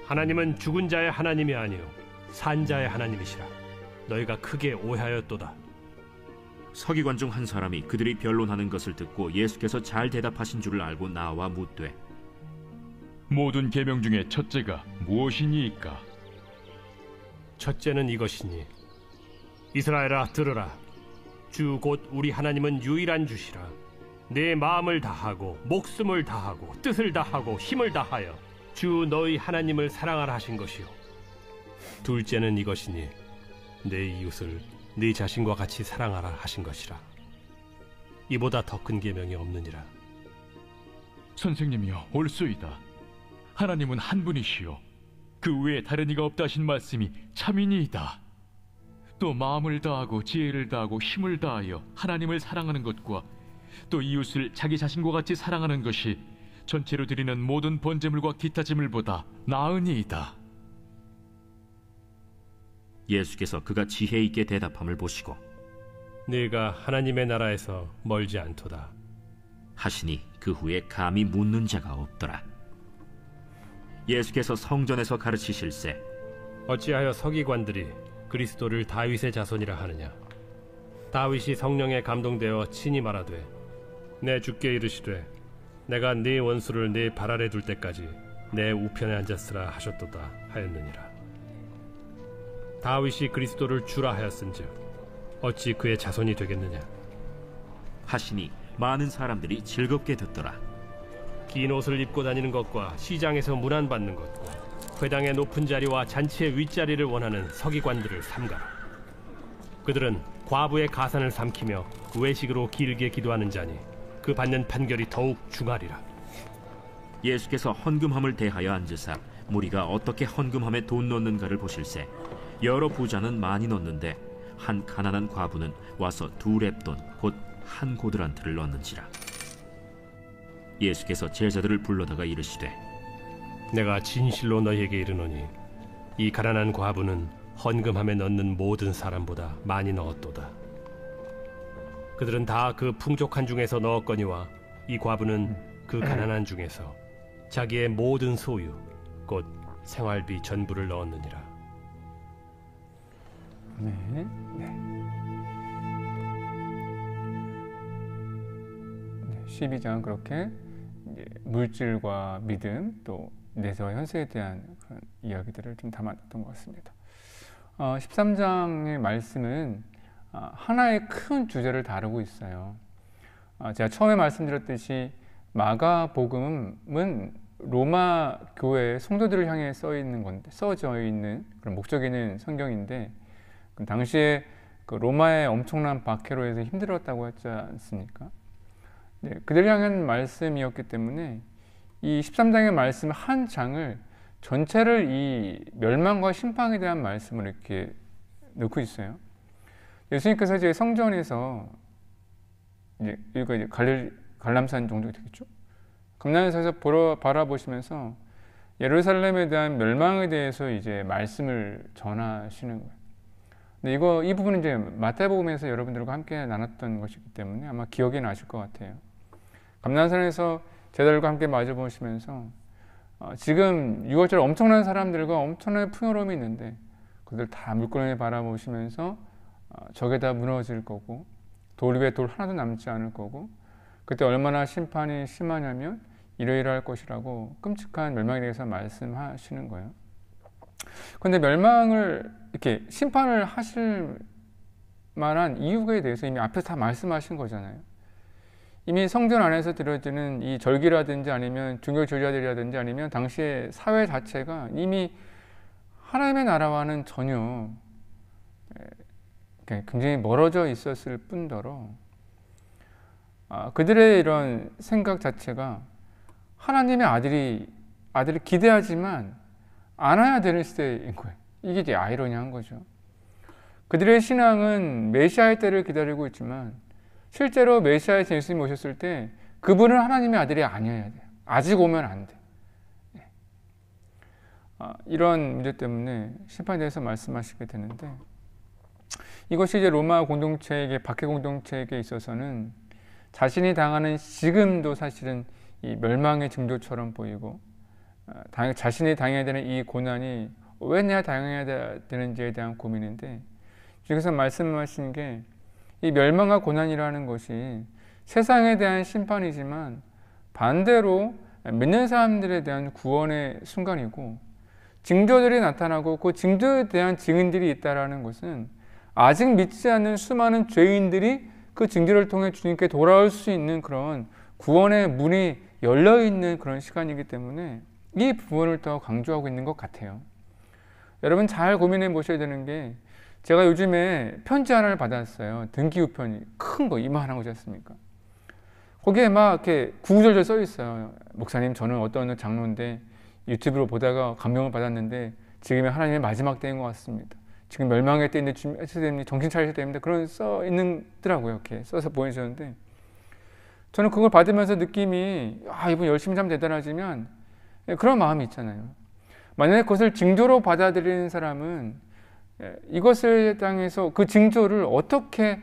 하나님은 죽은 자의 하나님이 아니요 산 자의 하나님이시라. 너희가 크게 오해하였도다. 서기관 중 한 사람이 그들이 변론하는 것을 듣고 예수께서 잘 대답하신 줄을 알고 나와 묻되 모든 계명 중에 첫째가 무엇이니이까? 첫째는 이것이니 이스라엘아 들으라. 주 곧 우리 하나님은 유일한 주시라. 내 마음을 다하고 목숨을 다하고 뜻을 다하고 힘을 다하여 주 너희 하나님을 사랑하라 하신 것이요. 둘째는 이것이니 내 이웃을 네 자신과 같이 사랑하라 하신 것이라. 이보다 더 큰 계명이 없느니라. 선생님이여 옳소이다. 하나님은 한 분이시요 그 외에 다른 이가 없다 하신 말씀이 참이니이다. 또 마음을 다하고 지혜를 다하고 힘을 다하여 하나님을 사랑하는 것과 또 이웃을 자기 자신과 같이 사랑하는 것이 전체로 드리는 모든 번제물과 기타 제물보다 나으니이다. 예수께서 그가 지혜 있게 대답함을 보시고 네가 하나님의 나라에서 멀지 않도다 하시니 그 후에 감히 묻는 자가 없더라. 예수께서 성전에서 가르치실세 어찌하여 서기관들이 그리스도를 다윗의 자손이라 하느냐? 다윗이 성령에 감동되어 친히 말하되 내 주께 이르시되 내가 네 원수를 네 발 아래 둘 때까지 내 우편에 앉았으라 하셨도다 하였느니라. 다윗이 그리스도를 주라 하였은즉 어찌 그의 자손이 되겠느냐? 하시니 많은 사람들이 즐겁게 듣더라. 긴 옷을 입고 다니는 것과 시장에서 문안받는 것과 회당의 높은 자리와 잔치의 윗자리를 원하는 서기관들을 삼가라. 그들은 과부의 가산을 삼키며 외식으로 길게 기도하는 자니 그 받는 판결이 더욱 중하리라. 예수께서 헌금함을 대하여 앉으사 무리가 어떻게 헌금함에 돈 넣는가를 보실세 여러 부자는 많이 넣는데 한 가난한 과부는 와서 2렙돈 곧 한 고드란트를 넣는지라. 예수께서 제자들을 불러다가 이르시되 내가 진실로 너희에게 이르노니 이 가난한 과부는 헌금함에 넣는 모든 사람보다 많이 넣었도다. 그들은 다 그 풍족한 중에서 넣었거니와 이 과부는 그 가난한 중에서 자기의 모든 소유 곧 생활비 전부를 넣었느니라. 네. 12장 그렇게 이제 물질과 믿음 또 내세와 현세에 대한 그런 이야기들을 좀 담았던 것 같습니다. 13장의 말씀은 하나의 큰 주제를 다루고 있어요. 제가 처음에 말씀드렸듯이 마가복음은 로마 교회 성도들을 향해 써져 있는 그런 목적이 있는 성경인데 당시에 그 로마의 엄청난 박해로 해서 힘들었다고 했지 않습니까? 네, 그들 향한 말씀이었기 때문에 이 13장의 말씀 한 장을 전체를 이 멸망과 심판에 대한 말씀을 이렇게 넣고 있어요. 예수님께서 이제 성전에서 여기가 이제 갈람산 정도 되겠죠. 감람산에서 바라보시면서 예루살렘에 대한 멸망에 대해서 이제 말씀을 전하시는 거예요. 근데 이 부분은 이제 마태복음에서 여러분들과 함께 나눴던 것이기 때문에 아마 기억이 나실 것 같아요. 감람산에서 제자들과 함께 마주 보시면서 지금 6월절 엄청난 사람들과 엄청난 풍요로움이 있는데 그들 다 물끄러미 바라보시면서 적에다 무너질 거고 돌 위에 돌 하나도 남지 않을 거고 그때 얼마나 심판이 심하냐면 이러이러할 것이라고 끔찍한 멸망에 대해서 말씀하시는 거예요. 그런데 멸망을 이렇게 심판을 하실 만한 이유에 대해서 이미 앞에서 다 말씀하신 거잖아요. 이미 성전 안에서 드려지는 이 절기라든지 아니면 종교 제자들이라든지 아니면 당시의 사회 자체가 이미 하나님의 나라와는 전혀 굉장히 멀어져 있었을 뿐더러 그들의 이런 생각 자체가 하나님의 아들을 기대하지만 안아야 되는 시대인 거예요. 이게 이제 아이러니한 거죠. 그들의 신앙은 메시아의 때를 기다리고 있지만 실제로 메시아의 예수님이 오셨을 때 그분은 하나님의 아들이 아니어야 돼요. 아직 오면 안 돼. 이런 문제 때문에 심판에 대해서 말씀하시게 되는데, 이것이 이제 로마 공동체에게, 박해 공동체에게 있어서는 자신이 당하는 지금도 사실은 이 멸망의 징조처럼 보이고, 자신이 당해야 되는 이 고난이 왜 내가 당해야 되는지에 대한 고민인데, 여기서 말씀하신 게 이 멸망과 고난이라는 것이 세상에 대한 심판이지만 반대로 믿는 사람들에 대한 구원의 순간이고, 징조들이 나타나고 그 징조에 대한 증인들이 있다는 것은 아직 믿지 않는 수많은 죄인들이 그 징조를 통해 주님께 돌아올 수 있는 그런 구원의 문이 열려있는 그런 시간이기 때문에 이 부분을 더 강조하고 있는 것 같아요. 여러분 잘 고민해 보셔야 되는 게, 제가 요즘에 편지 하나를 받았어요. 등기우편이 큰 거, 이만한 거지 않습니까? 거기에 막 이렇게 구구절절 써 있어요. 목사님, 저는 어떤 장로인데 유튜브로 보다가 감명을 받았는데 지금이 하나님의 마지막 때인 것 같습니다. 지금 멸망의 때인데 정신 차리셔야 됩니다. 그런 써 있더라고요. 이렇게 써서 보내주셨는데, 저는 그걸 받으면서 느낌이, 이분 열심히 참 대단하지만 그런 마음이 있잖아요. 만약에 그것을 징조로 받아들이는 사람은 이것을 향해서 그 징조를 어떻게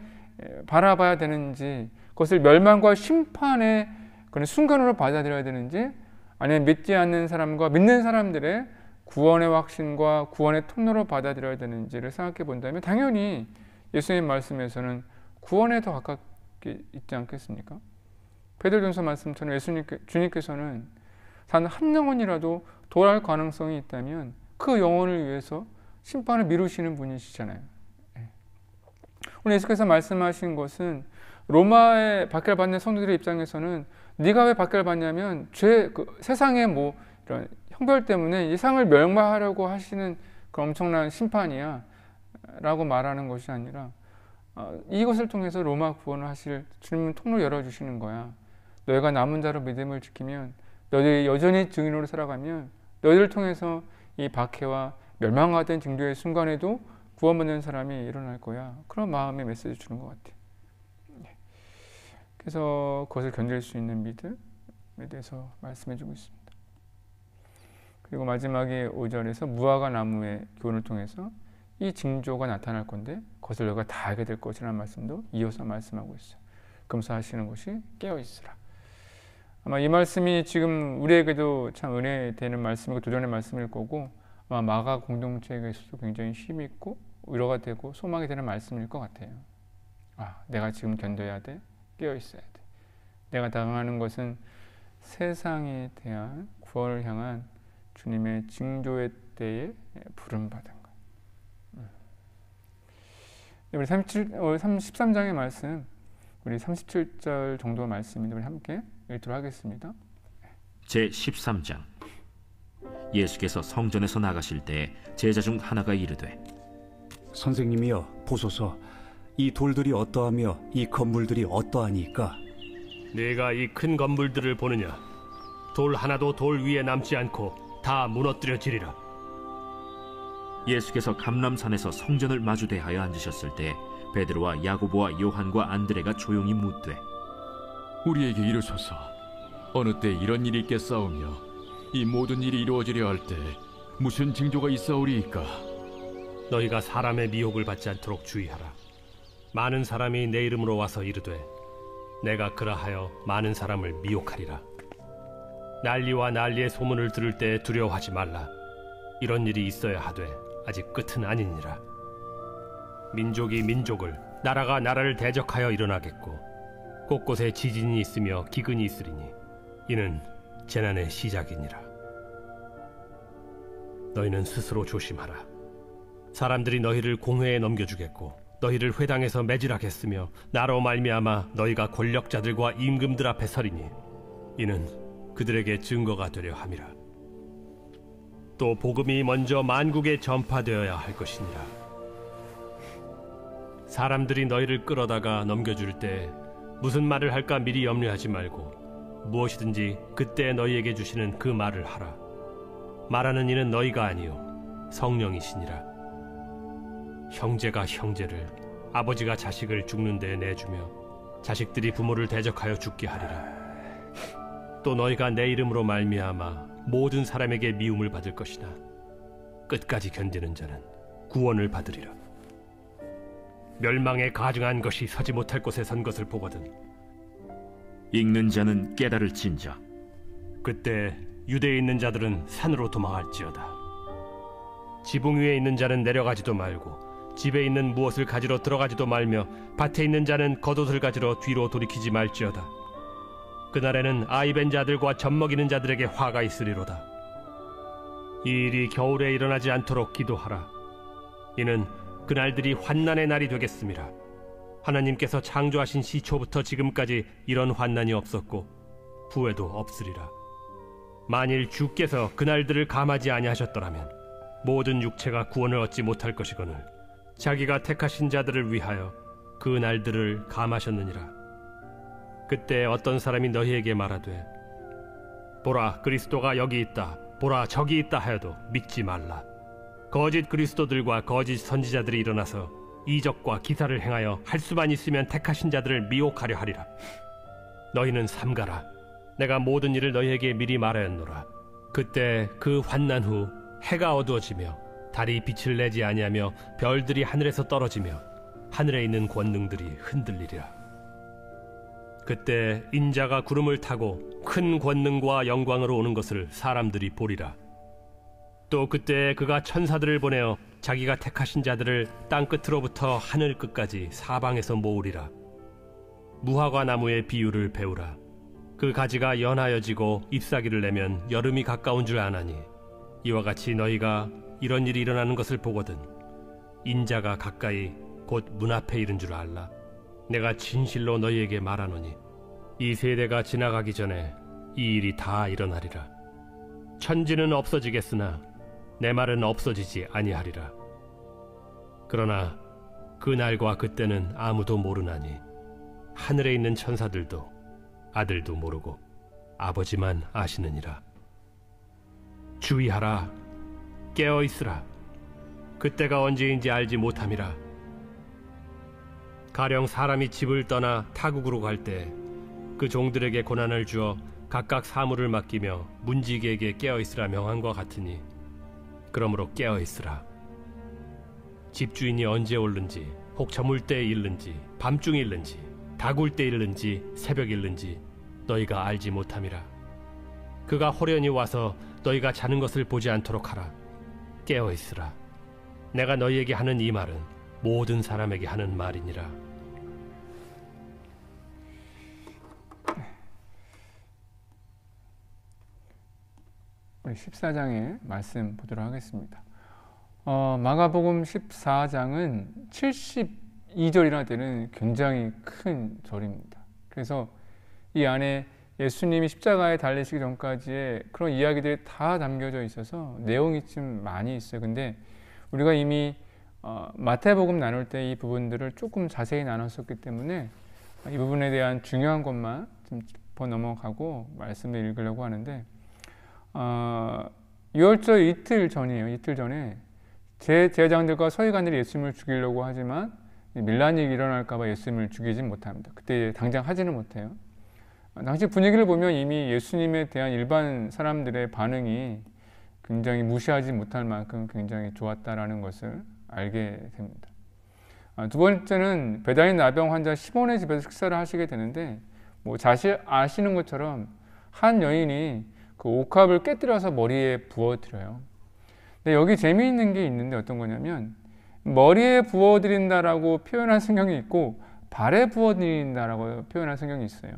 바라봐야 되는지, 그것을 멸망과 심판의 그런 순간으로 받아들여야 되는지, 아니면 믿지 않는 사람과 믿는 사람들의 구원의 확신과 구원의 통로로 받아들여야 되는지를 생각해 본다면 당연히 예수님 말씀에서는 구원에 더 가깝게 있지 않겠습니까? 베드로전서 말씀처럼 주님께서는 단 한 영혼이라도 돌아갈 가능성이 있다면 그 영혼을 위해서 심판을 미루시는 분이시잖아요. 오늘 예수께서 말씀하신 것은 로마에 박해를 받는 성도들의 입장에서는 네가 왜 박해를 받냐면 세상의 이런 형벌 때문에 이 상을 멸망하려고 하시는 그 엄청난 심판이야 라고 말하는 것이 아니라, 이것을 통해서 로마 구원을 하실 주님은 통로 열어주시는 거야. 너희가 남은 자로 믿음을 지키면, 너희들이 여전히 증인으로 살아가면 너희를 통해서 이 박해와 멸망하던 징조의 순간에도 구원받는 사람이 일어날 거야. 그런 마음의 메시지 주는 것 같아요. 그래서 그것을 견딜 수 있는 믿음에 대해서 말씀해주고 있습니다. 그리고 마지막에 5절에서 무화과 나무의 교훈을 통해서 이 징조가 나타날 건데 그것을 너희가 다 알게 될 것이라는 말씀도 이어서 말씀하고 있어요. 금사하시는 것이 깨어있으라. 아마 이 말씀이 지금 우리에게도 참 은혜되는 말씀이고 도전의 말씀일 거고, 아마 마가 공동체에게서도 굉장히 힘이 있고 위로가 되고 소망이 되는 말씀일 것 같아요. 내가 지금 견뎌야 돼. 깨어있어야 돼. 내가 당하는 것은 세상에 대한 구원을 향한 주님의 징조의 때에 부름받은 것. 우리 33장의 말씀, 우리 37절 정도 말씀인데 우리 함께 읽도록 하겠습니다. 제13장. 예수께서 성전에서 나가실 때 제자 중 하나가 이르되, 선생님이여 보소서, 이 돌들이 어떠하며 이 건물들이 어떠하니까? 네가 이 큰 건물들을 보느냐? 돌 하나도 돌 위에 남지 않고 다 무너뜨려지리라. 예수께서 감람산에서 성전을 마주 대하여 앉으셨을 때 베드로와 야고보와 요한과 안드레가 조용히 묻되, 우리에게 이르소서, 어느 때 이런 일이 있겠사오며 이 모든 일이 이루어지려 할 때 무슨 징조가 있사오리이까? 너희가 사람의 미혹을 받지 않도록 주의하라. 많은 사람이 내 이름으로 와서 이르되 내가 그라하여 많은 사람을 미혹하리라. 난리와 난리의 소문을 들을 때 두려워하지 말라. 이런 일이 있어야 하되 아직 끝은 아니니라. 민족이 민족을, 나라가 나라를 대적하여 일어나겠고 곳곳에 지진이 있으며 기근이 있으리니 이는 재난의 시작이니라. 너희는 스스로 조심하라. 사람들이 너희를 공회에 넘겨주겠고 너희를 회당에서 매질하겠으며 나로 말미암아 너희가 권력자들과 임금들 앞에 서리니 이는 그들에게 증거가 되려 함이라. 또 복음이 먼저 만국에 전파되어야 할 것이니라. 사람들이 너희를 끌어다가 넘겨줄 때 무슨 말을 할까 미리 염려하지 말고 무엇이든지 그때 너희에게 주시는 그 말을 하라. 말하는 이는 너희가 아니요 성령이시니라. 형제가 형제를, 아버지가 자식을 죽는 데에 내주며 자식들이 부모를 대적하여 죽게 하리라. 또 너희가 내 이름으로 말미암아 모든 사람에게 미움을 받을 것이나 끝까지 견디는 자는 구원을 받으리라. 멸망에 가증한 것이 서지 못할 곳에 선 것을 보거든 읽는 자는 깨달을진저. 그때 유대에 있는 자들은 산으로 도망할지어다. 지붕 위에 있는 자는 내려가지도 말고 집에 있는 무엇을 가지러 들어가지도 말며 밭에 있는 자는 겉옷을 가지러 뒤로 돌이키지 말지어다. 그날에는 아이벤 자들과 젖먹이는 자들에게 화가 있으리로다. 이 일이 겨울에 일어나지 않도록 기도하라. 이는 그날들이 환난의 날이 되겠음이라. 하나님께서 창조하신 시초부터 지금까지 이런 환난이 없었고 후에도 없으리라. 만일 주께서 그날들을 감하지 아니하셨더라면 모든 육체가 구원을 얻지 못할 것이거늘 자기가 택하신 자들을 위하여 그 날들을 감하셨느니라. 그때 어떤 사람이 너희에게 말하되 보라 그리스도가 여기 있다, 보라 저기 있다 하여도 믿지 말라. 거짓 그리스도들과 거짓 선지자들이 일어나서 이적과 기사를 행하여 할 수만 있으면 택하신 자들을 미혹하려 하리라. 너희는 삼가라. 내가 모든 일을 너희에게 미리 말하였노라. 그때 그 환난 후 해가 어두워지며 달이 빛을 내지 아니하며 별들이 하늘에서 떨어지며 하늘에 있는 권능들이 흔들리리라. 그때 인자가 구름을 타고 큰 권능과 영광으로 오는 것을 사람들이 보리라. 또 그때 그가 천사들을 보내어 자기가 택하신 자들을 땅 끝으로부터 하늘 끝까지 사방에서 모으리라. 무화과 나무의 비유를 배우라. 그 가지가 연하여지고 잎사귀를 내면 여름이 가까운 줄 아나니 이와 같이 너희가 이런 일이 일어나는 것을 보거든 인자가 가까이 곧 문 앞에 이른 줄 알라. 내가 진실로 너희에게 말하노니 이 세대가 지나가기 전에 이 일이 다 일어나리라. 천지는 없어지겠으나 내 말은 없어지지 아니하리라. 그러나 그 날과 그때는 아무도 모르나니 하늘에 있는 천사들도 아들도 모르고 아버지만 아시느니라. 주의하라. 깨어 있으라. 그때가 언제인지 알지 못함이라. 가령 사람이 집을 떠나 타국으로 갈 때 그 종들에게 고난을 주어 각각 사물을 맡기며 문지기에게 깨어 있으라 명한과 같으니 그러므로 깨어 있으라. 집주인이 언제 올는지 혹 저물 때에 일는지 밤중에 일는지 다굴 때 일는지 새벽 일는지 너희가 알지 못함이라. 그가 호련히 와서 너희가 자는 것을 보지 않도록 하라. 깨어 있으라. 내가 너희에게 하는 이 말은 모든 사람에게 하는 말이니라. 우리 14장의 말씀 보도록 하겠습니다. 마가복음 14장은 72절이나 되는 굉장히 큰 절입니다. 그래서 이 안에 예수님이 십자가에 달리시기 전까지의 그런 이야기들이 다 담겨져 있어서 내용이 좀 많이 있어요. 근데 우리가 이미 마태복음 나눌 때 이 부분들을 조금 자세히 나눴었기 때문에 이 부분에 대한 중요한 것만 좀 짚어 넘어가고 말씀을 읽으려고 하는데 6월절 이틀 전이에요. 이틀 전에 제자장들과 서기관들이 예수님을 죽이려고 하지만 밀란이 일어날까 봐 예수님을 죽이진 못합니다. 그때 당장 하지는 못해요. 당시 분위기를 보면 이미 예수님에 대한 일반 사람들의 반응이 굉장히 무시하지 못할 만큼 굉장히 좋았다라는 것을 알게 됩니다. 두 번째는 배다인 나병 환자 시몬의 집에서 식사를 하시게 되는데 뭐 자신 아시는 것처럼 한 여인이 그 옥합을 깨뜨려서 머리에 부어드려요. 근데 여기 재미있는 게 있는데 어떤 거냐면 머리에 부어드린다라고 표현한 성경이 있고 발에 부어드린다라고 표현한 성경이 있어요.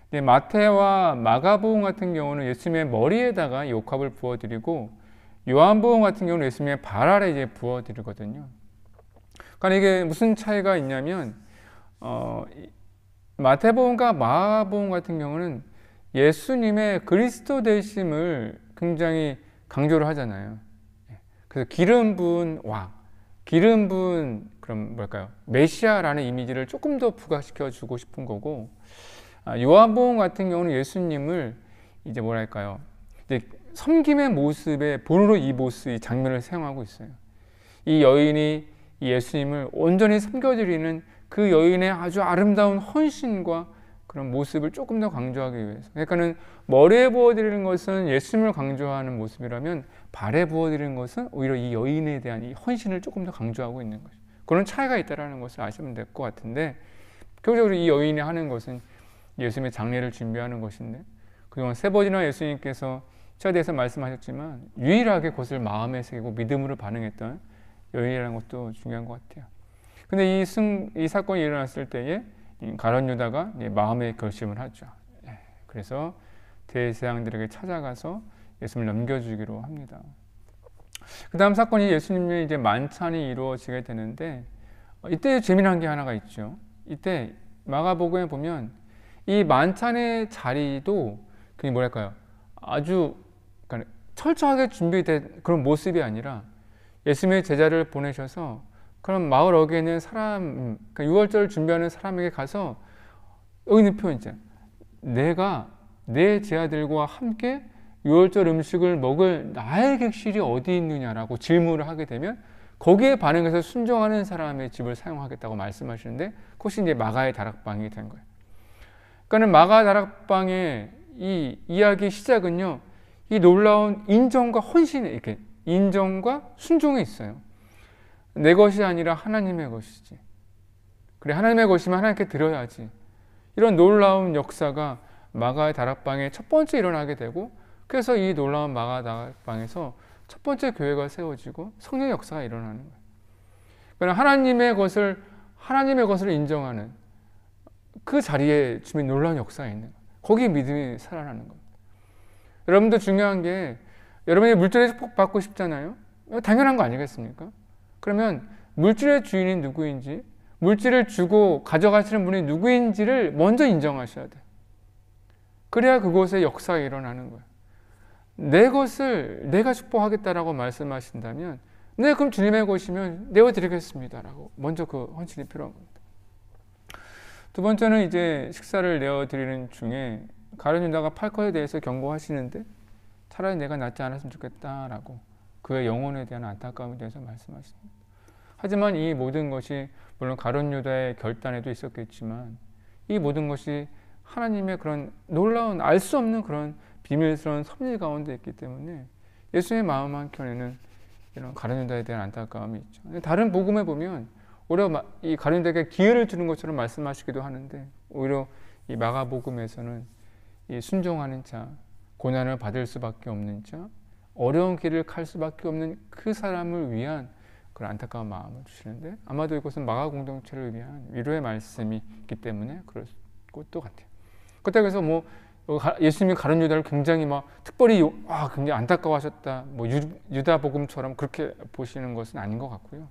근데 마태와 마가복음 같은 경우는 예수님의 머리에다가 이 옥합을 부어드리고 요한복음 같은 경우는 예수님의 발 아래 이제 부어드리거든요. 그러니까 이게 무슨 차이가 있냐면 마태복음과 마가복음 같은 경우는 예수님의 그리스도 되심을 굉장히 강조를 하잖아요. 그래서 기름 부은 왕, 기름 부은 그럼 뭘까요? 메시아라는 이미지를 조금 더 부각시켜 주고 싶은 거고, 요한복음 같은 경우는 예수님을 이제 뭐랄까요? 이제 섬김의 모습에 본으로 이 모습, 이 장면을 사용하고 있어요. 이 여인이 이 예수님을 온전히 섬겨드리는 그 여인의 아주 아름다운 헌신과 그런 모습을 조금 더 강조하기 위해서. 그러니까는 머리에 부어드리는 것은 예수님을 강조하는 모습이라면 발에 부어드리는 것은 오히려 이 여인에 대한 이 헌신을 조금 더 강조하고 있는 거죠. 그런 차이가 있다는 것을 아시면 될 것 같은데, 결국적으로 이 여인이 하는 것은 예수님의 장례를 준비하는 것인데, 그동안 3번이나 예수님께서 시차대에서 말씀하셨지만 유일하게 그것을 마음에 새기고 믿음으로 반응했던 여인이라는 것도 중요한 것 같아요. 근데 이 사건이 일어났을 때에 가룟 유다가 마음의 결심을 하죠. 그래서 대제사장들에게 찾아가서 예수님을 넘겨주기로 합니다. 그 다음 사건이 예수님의 이제 만찬이 이루어지게 되는데, 이때 재미난 게 하나가 있죠. 이때 마가복음에 보면 이 만찬의 자리도 그게 뭐랄까요, 아주 그러니까 철저하게 준비된 그런 모습이 아니라 예수님의 제자를 보내셔서 그런 마을 어귀에 있는 사람, 그러니까 유월절을 준비하는 사람에게 가서, 여기 있는 표현이죠. 내가 내 제자들과 함께 유월절 음식을 먹을 나의 객실이 어디 있느냐라고 질문을 하게 되면 거기에 반응해서 순종하는 사람의 집을 사용하겠다고 말씀하시는데, 그것이 이제 마가의 다락방이 된 거예요. 그러니까 마가 다락방의 이 이야기의 시작은요, 이 놀라운 인정과 헌신에, 이렇게 인정과 순종에 있어요. 내 것이 아니라 하나님의 것이지. 그래, 하나님의 것이면 하나님께 드려야지. 이런 놀라운 역사가 마가의 다락방에 첫 번째 일어나게 되고, 그래서 이 놀라운 마가 다락방에서 첫 번째 교회가 세워지고 성령의 역사가 일어나는 거예요. 그러니까 하나님의 것을 인정하는 그 자리에 주민 놀라운 역사가 있는 거예요. 거기에 믿음이 살아나는 겁니다. 여러분도 중요한 게, 여러분이 물질의 축복 받고 싶잖아요. 당연한 거 아니겠습니까? 그러면 물질의 주인이 누구인지, 물질을 주고 가져가시는 분이 누구인지를 먼저 인정하셔야 돼요. 그래야 그곳에 역사가 일어나는 거예요. 내 것을 내가 축복하겠다라고 말씀하신다면, 네, 그럼 주님의 것이면 내어드리겠습니다라고 먼저 그 헌신이 필요한 겁니다. 두 번째는 이제 식사를 내어드리는 중에 가룟 유다가 팔 것에 대해서 경고하시는데, 차라리 내가 낫지 않았으면 좋겠다라고 그의 영혼에 대한 안타까움에 대해서 말씀하십니다. 하지만 이 모든 것이 물론 가룟 유다의 결단에도 있었겠지만, 이 모든 것이 하나님의 그런 놀라운 알 수 없는 그런 비밀스러운 섭리 가운데 있기 때문에 예수의 마음 한켠에는 이런 가룟 유다에 대한 안타까움이 있죠. 다른 복음에 보면 오히려 이 가룟 유다에게 기회를 주는 것처럼 말씀하시기도 하는데, 오히려 이 마가복음에서는 이 순종하는 자, 고난을 받을 수밖에 없는 자, 어려운 길을 갈 수밖에 없는 그 사람을 위한 그런 안타까운 마음을 주시는데, 아마도 이것은 마가 공동체를 위한 위로의 말씀이 있기 때문에 그럴 것도 같아요. 그렇다고 해서 뭐 예수님이 가룟 유다를 굉장히 특별히 굉장히 안타까워하셨다, 유다 복음처럼 그렇게 보시는 것은 아닌 것 같고요.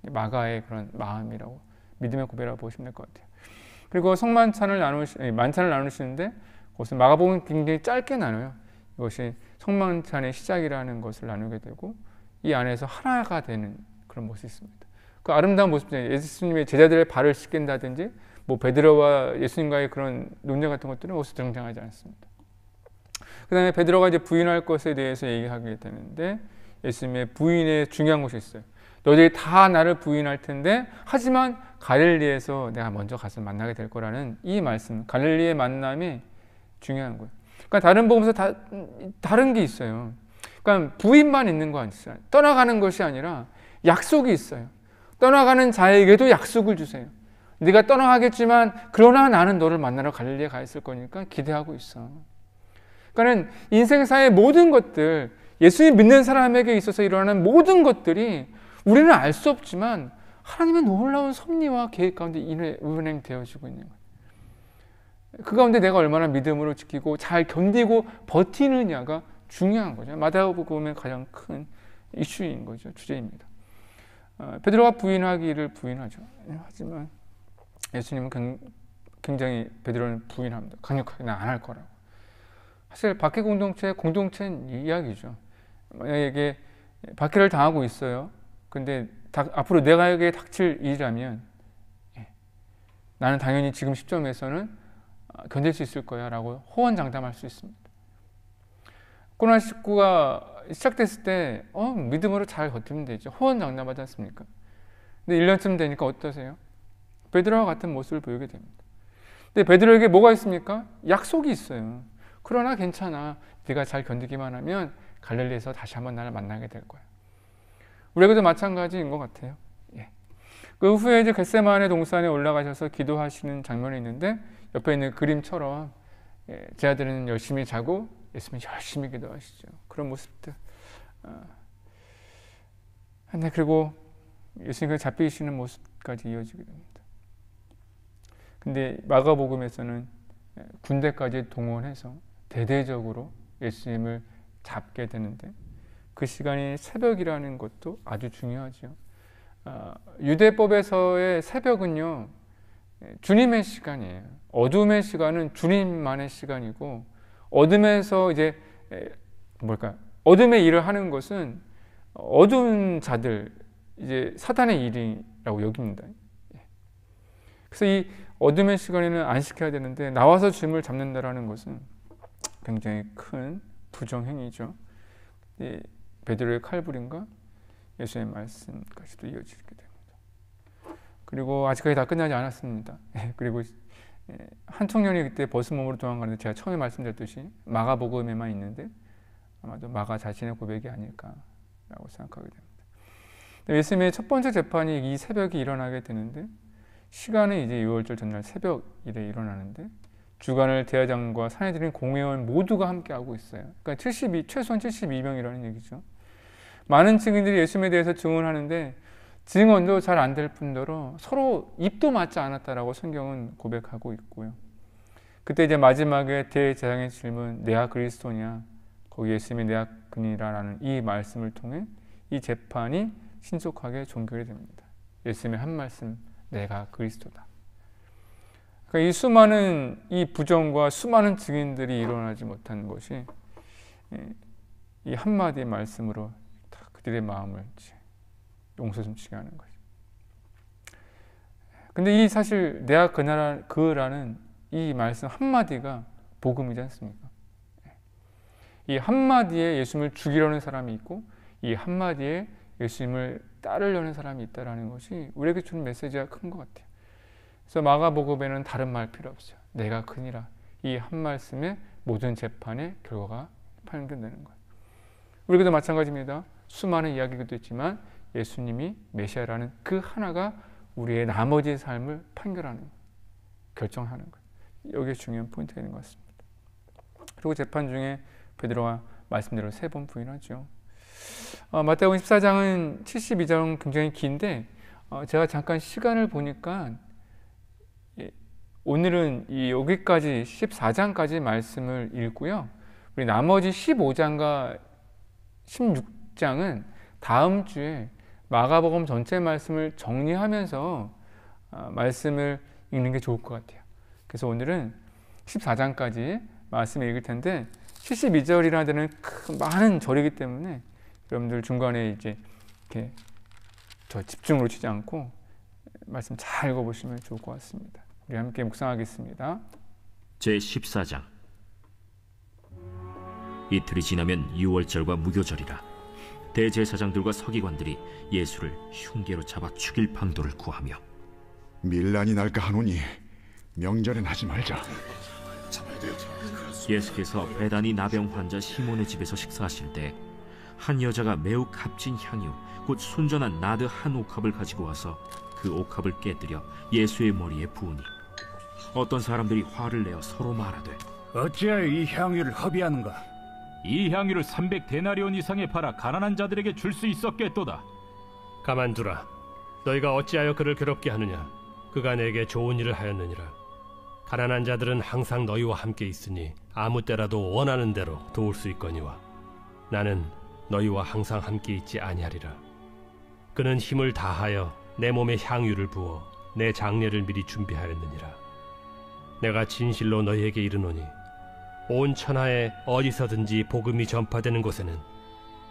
마가의 그런 마음이라고, 믿음의 고백이라고 보시면 될 것 같아요. 그리고 만찬을 나누시는데, 그것은 마가복음은 굉장히 짧게 나눠요. 이것이 성만찬의 시작이라는 것을 나누게 되고, 이 안에서 하나가 되는 그런 모습이 있습니다. 그 아름다운 모습이잖아요. 예수님의 제자들의 발을 씻긴다든지, 베드로와 예수님과의 그런 논쟁 같은 것들은 어디서 등장하지 않습니다. 그 다음에 베드로가 이제 부인할 것에 대해서 얘기하게 되는데, 예수님의 부인의 중요한 것이 있어요. 너희들이 다 나를 부인할 텐데, 하지만 갈릴리에서 내가 먼저 가서 만나게 될 거라는 이 말씀, 갈릴리의 만남이 중요한 거예요. 그러니까 다른 복음에서 다른 게 있어요. 그러니까 부인만 있는 거 아니죠. 떠나가는 것이 아니라 약속이 있어요. 떠나가는 자에게도 약속을 주세요. 네가 떠나가겠지만 그러나 나는 너를 만나러 갈릴리에 가 있을 거니까 기대하고 있어. 그러니까 인생사의 모든 것들, 예수님 믿는 사람에게 있어서 일어나는 모든 것들이 우리는 알 수 없지만 하나님의 놀라운 섭리와 계획 가운데 운행되어지고 있는 거예요. 그 가운데 내가 얼마나 믿음으로 지키고 잘 견디고 버티느냐가 중요한 거죠. 마태복음의 가장 큰 이슈인 거죠. 주제입니다. 베드로가 부인하기를 부인하죠. 하지만 예수님은 굉장히 베드로는 부인합니다. 강력하게 나 안 할 거라고. 사실 박해 공동체는 이야기죠. 만약에 박해를 당하고 있어요. 근데 앞으로 내가에게 닥칠 일이라면 나는 당연히 지금 시점에서는 견딜 수 있을 거야 라고 호언장담할 수 있습니다. 코로나19가 시작됐을 때 믿음으로 잘 버티면 되죠. 호언장담하지 않습니까? 근데 1년쯤 되니까 어떠세요? 베드로와 같은 모습을 보이게 됩니다. 근데 베드로에게 뭐가 있습니까? 약속이 있어요. 그러나 괜찮아. 네가 잘 견디기만 하면 갈릴리에서 다시 한번 나를 만나게 될 거야. 우리에게도 마찬가지인 것 같아요. 예. 그 후에 이제 겟세마네 동산에 올라가셔서 기도하시는 장면이 있는데 옆에 있는 그림처럼 제 아들은 열심히 자고 예수님이 열심히 기도하시죠. 그런 모습들. 네, 그리고 예수님이 잡히시는 모습까지 이어지게 됩니다. 근데 마가복음에서는 군대까지 동원해서 대대적으로 예수님을 잡게 되는데 그 시간이 새벽이라는 것도 아주 중요하죠. 유대법에서의 새벽은요, 주님의 시간이에요. 어둠의 시간은 주님만의 시간이고, 어둠에서 이제 어둠의 일을 하는 것은 어두운 자들, 이제 사단의 일이라고 여깁니다. 그래서 이 어둠의 시간에는 안식해야 되는데 나와서 주님을 잡는다라는 것은 굉장히 큰 부정행위죠. 베드로의 칼부림과 예수의 말씀까지도 이어지게 됩니다. 그리고 아직까지 다 끝나지 않았습니다. 그리고 한 청년이 그때 벗은 몸으로 도망가는데 제가 처음에 말씀드렸듯이 마가복음에만 있는데 아마도 마가 자신의 고백이 아닐까라고 생각하게 됩니다. 예수님의 첫 번째 재판이 이 새벽에 일어나게 되는데 시간은 이제 유월절 전날 새벽 일에 일어나는데 주간을 대회장과 사내들인 공회원 모두가 함께하고 있어요. 그러니까 최소한 72명이라는 얘기죠. 많은 증인들이 예수님에 대해서 증언하는데 증언도 잘 안 될 뿐더러 서로 입도 맞지 않았다라고 성경은 고백하고 있고요. 그때 이제 마지막에 대제사장의 질문, 내가 그리스도냐? 거기 예수님이 내가 그니라라는 이 말씀을 통해 이 재판이 신속하게 종결이 됩니다. 예수님의 한 말씀, 내가 그리스도다. 그러니까 이 수많은 이 부정과 수많은 증인들이 일어나지 못한 것이 이 한마디의 말씀으로 그들의 마음을 용서숨치게 하는 거죠. 근데 이 사실 내가 그라는 이 말씀 한마디가 복음이지 않습니까? 이 한마디에 예수님을 죽이려는 사람이 있고 이 한마디에 예수님을 따르려는 사람이 있다는 것이 우리에게 주는 메시지가 큰 것 같아요. 그래서 마가복음에는 다른 말 필요 없어요. 내가 크니라. 이 한 말씀에 모든 재판의 결과가 판결되는 거예요. 우리에게도 마찬가지입니다. 수많은 이야기도 있지만 예수님이 메시아라는 그 하나가 우리의 나머지 삶을 판결하는 거예요. 결정하는 거예요. 여기에 중요한 포인트가 있는 것 같습니다. 그리고 재판 중에 베드로가 말씀대로 3번 부인하죠. 마태복음 14장은 72장 굉장히 긴데 제가 잠깐 시간을 보니까 오늘은 여기까지 14장까지 말씀을 읽고요. 우리 나머지 15장과 16장은 다음 주에 마가복음 전체 말씀을 정리하면서 말씀을 읽는 게 좋을 것 같아요. 그래서 오늘은 14장까지 말씀을 읽을 텐데 72절이라는 데는 많은 절이기 때문에 여러분들 중간에 이제 이렇게 저 집중을 놓치지 않고 말씀 잘 읽어보시면 좋을 것 같습니다. 우리 함께 묵상하겠습니다. 제14장. 이틀이 지나면 유월절과 무교절이라. 대제사장들과 서기관들이 예수를 흉계로 잡아 죽일 방도를 구하며 밀란이 날까 하노니 명절엔 하지 말자. 예수께서 베다니 나병 환자 시몬의 집에서 식사하실 때 한 여자가 매우 값진 향유 곧 순전한 나드 한 옥합을 가지고 와서 그 옥합을 깨뜨려 예수의 머리에 부으니 어떤 사람들이 화를 내어 서로 말하되 어찌하여 이 향유를 허비하는가? 이 향유를 300데나리온 이상에 팔아 가난한 자들에게 줄 수 있었겠도다. 가만두라. 너희가 어찌하여 그를 괴롭게 하느냐? 그가 내게 좋은 일을 하였느니라. 가난한 자들은 항상 너희와 함께 있으니 아무 때라도 원하는 대로 도울 수 있거니와 나는 너희와 항상 함께 있지 아니하리라. 그는 힘을 다하여 내 몸에 향유를 부어 내 장례를 미리 준비하였느니라. 내가 진실로 너희에게 이르노니 온 천하에 어디서든지 복음이 전파되는 곳에는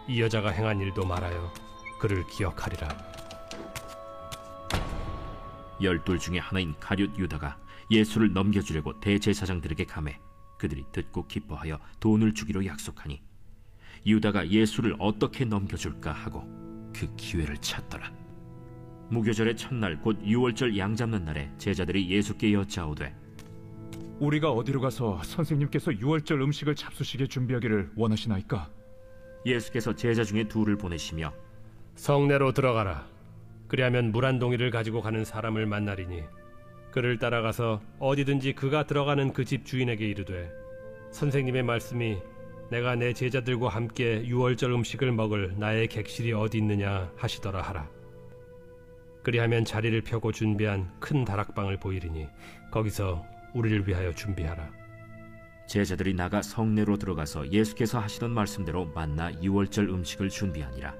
이 여자가 행한 일도 말하여 그를 기억하리라. 12 중에 하나인 가룟 유다가 예수를 넘겨주려고 대제사장들에게 가매 그들이 듣고 기뻐하여 돈을 주기로 약속하니 유다가 예수를 어떻게 넘겨줄까 하고 그 기회를 찾더라. 무교절의 첫날 곧 유월절 양 잡는 날에 제자들이 예수께 여짜오되 우리가 어디로 가서 선생님께서 유월절 음식을 잡수시게 준비하기를 원하시나이까? 예수께서 제자 중에 둘을 보내시며 성내로 들어가라. 그리하면 물 한 동이를 가지고 가는 사람을 만나리니 그를 따라가서 어디든지 그가 들어가는 그 집 주인에게 이르되 선생님의 말씀이 내가 내 제자들과 함께 유월절 음식을 먹을 나의 객실이 어디 있느냐 하시더라 하라. 그리하면 자리를 펴고 준비한 큰 다락방을 보이리니 거기서 우리를 위하여 준비하라. 제자들이 나가 성내로 들어가서 예수께서 하시던 말씀대로 만나 유월절 음식을 준비하니라.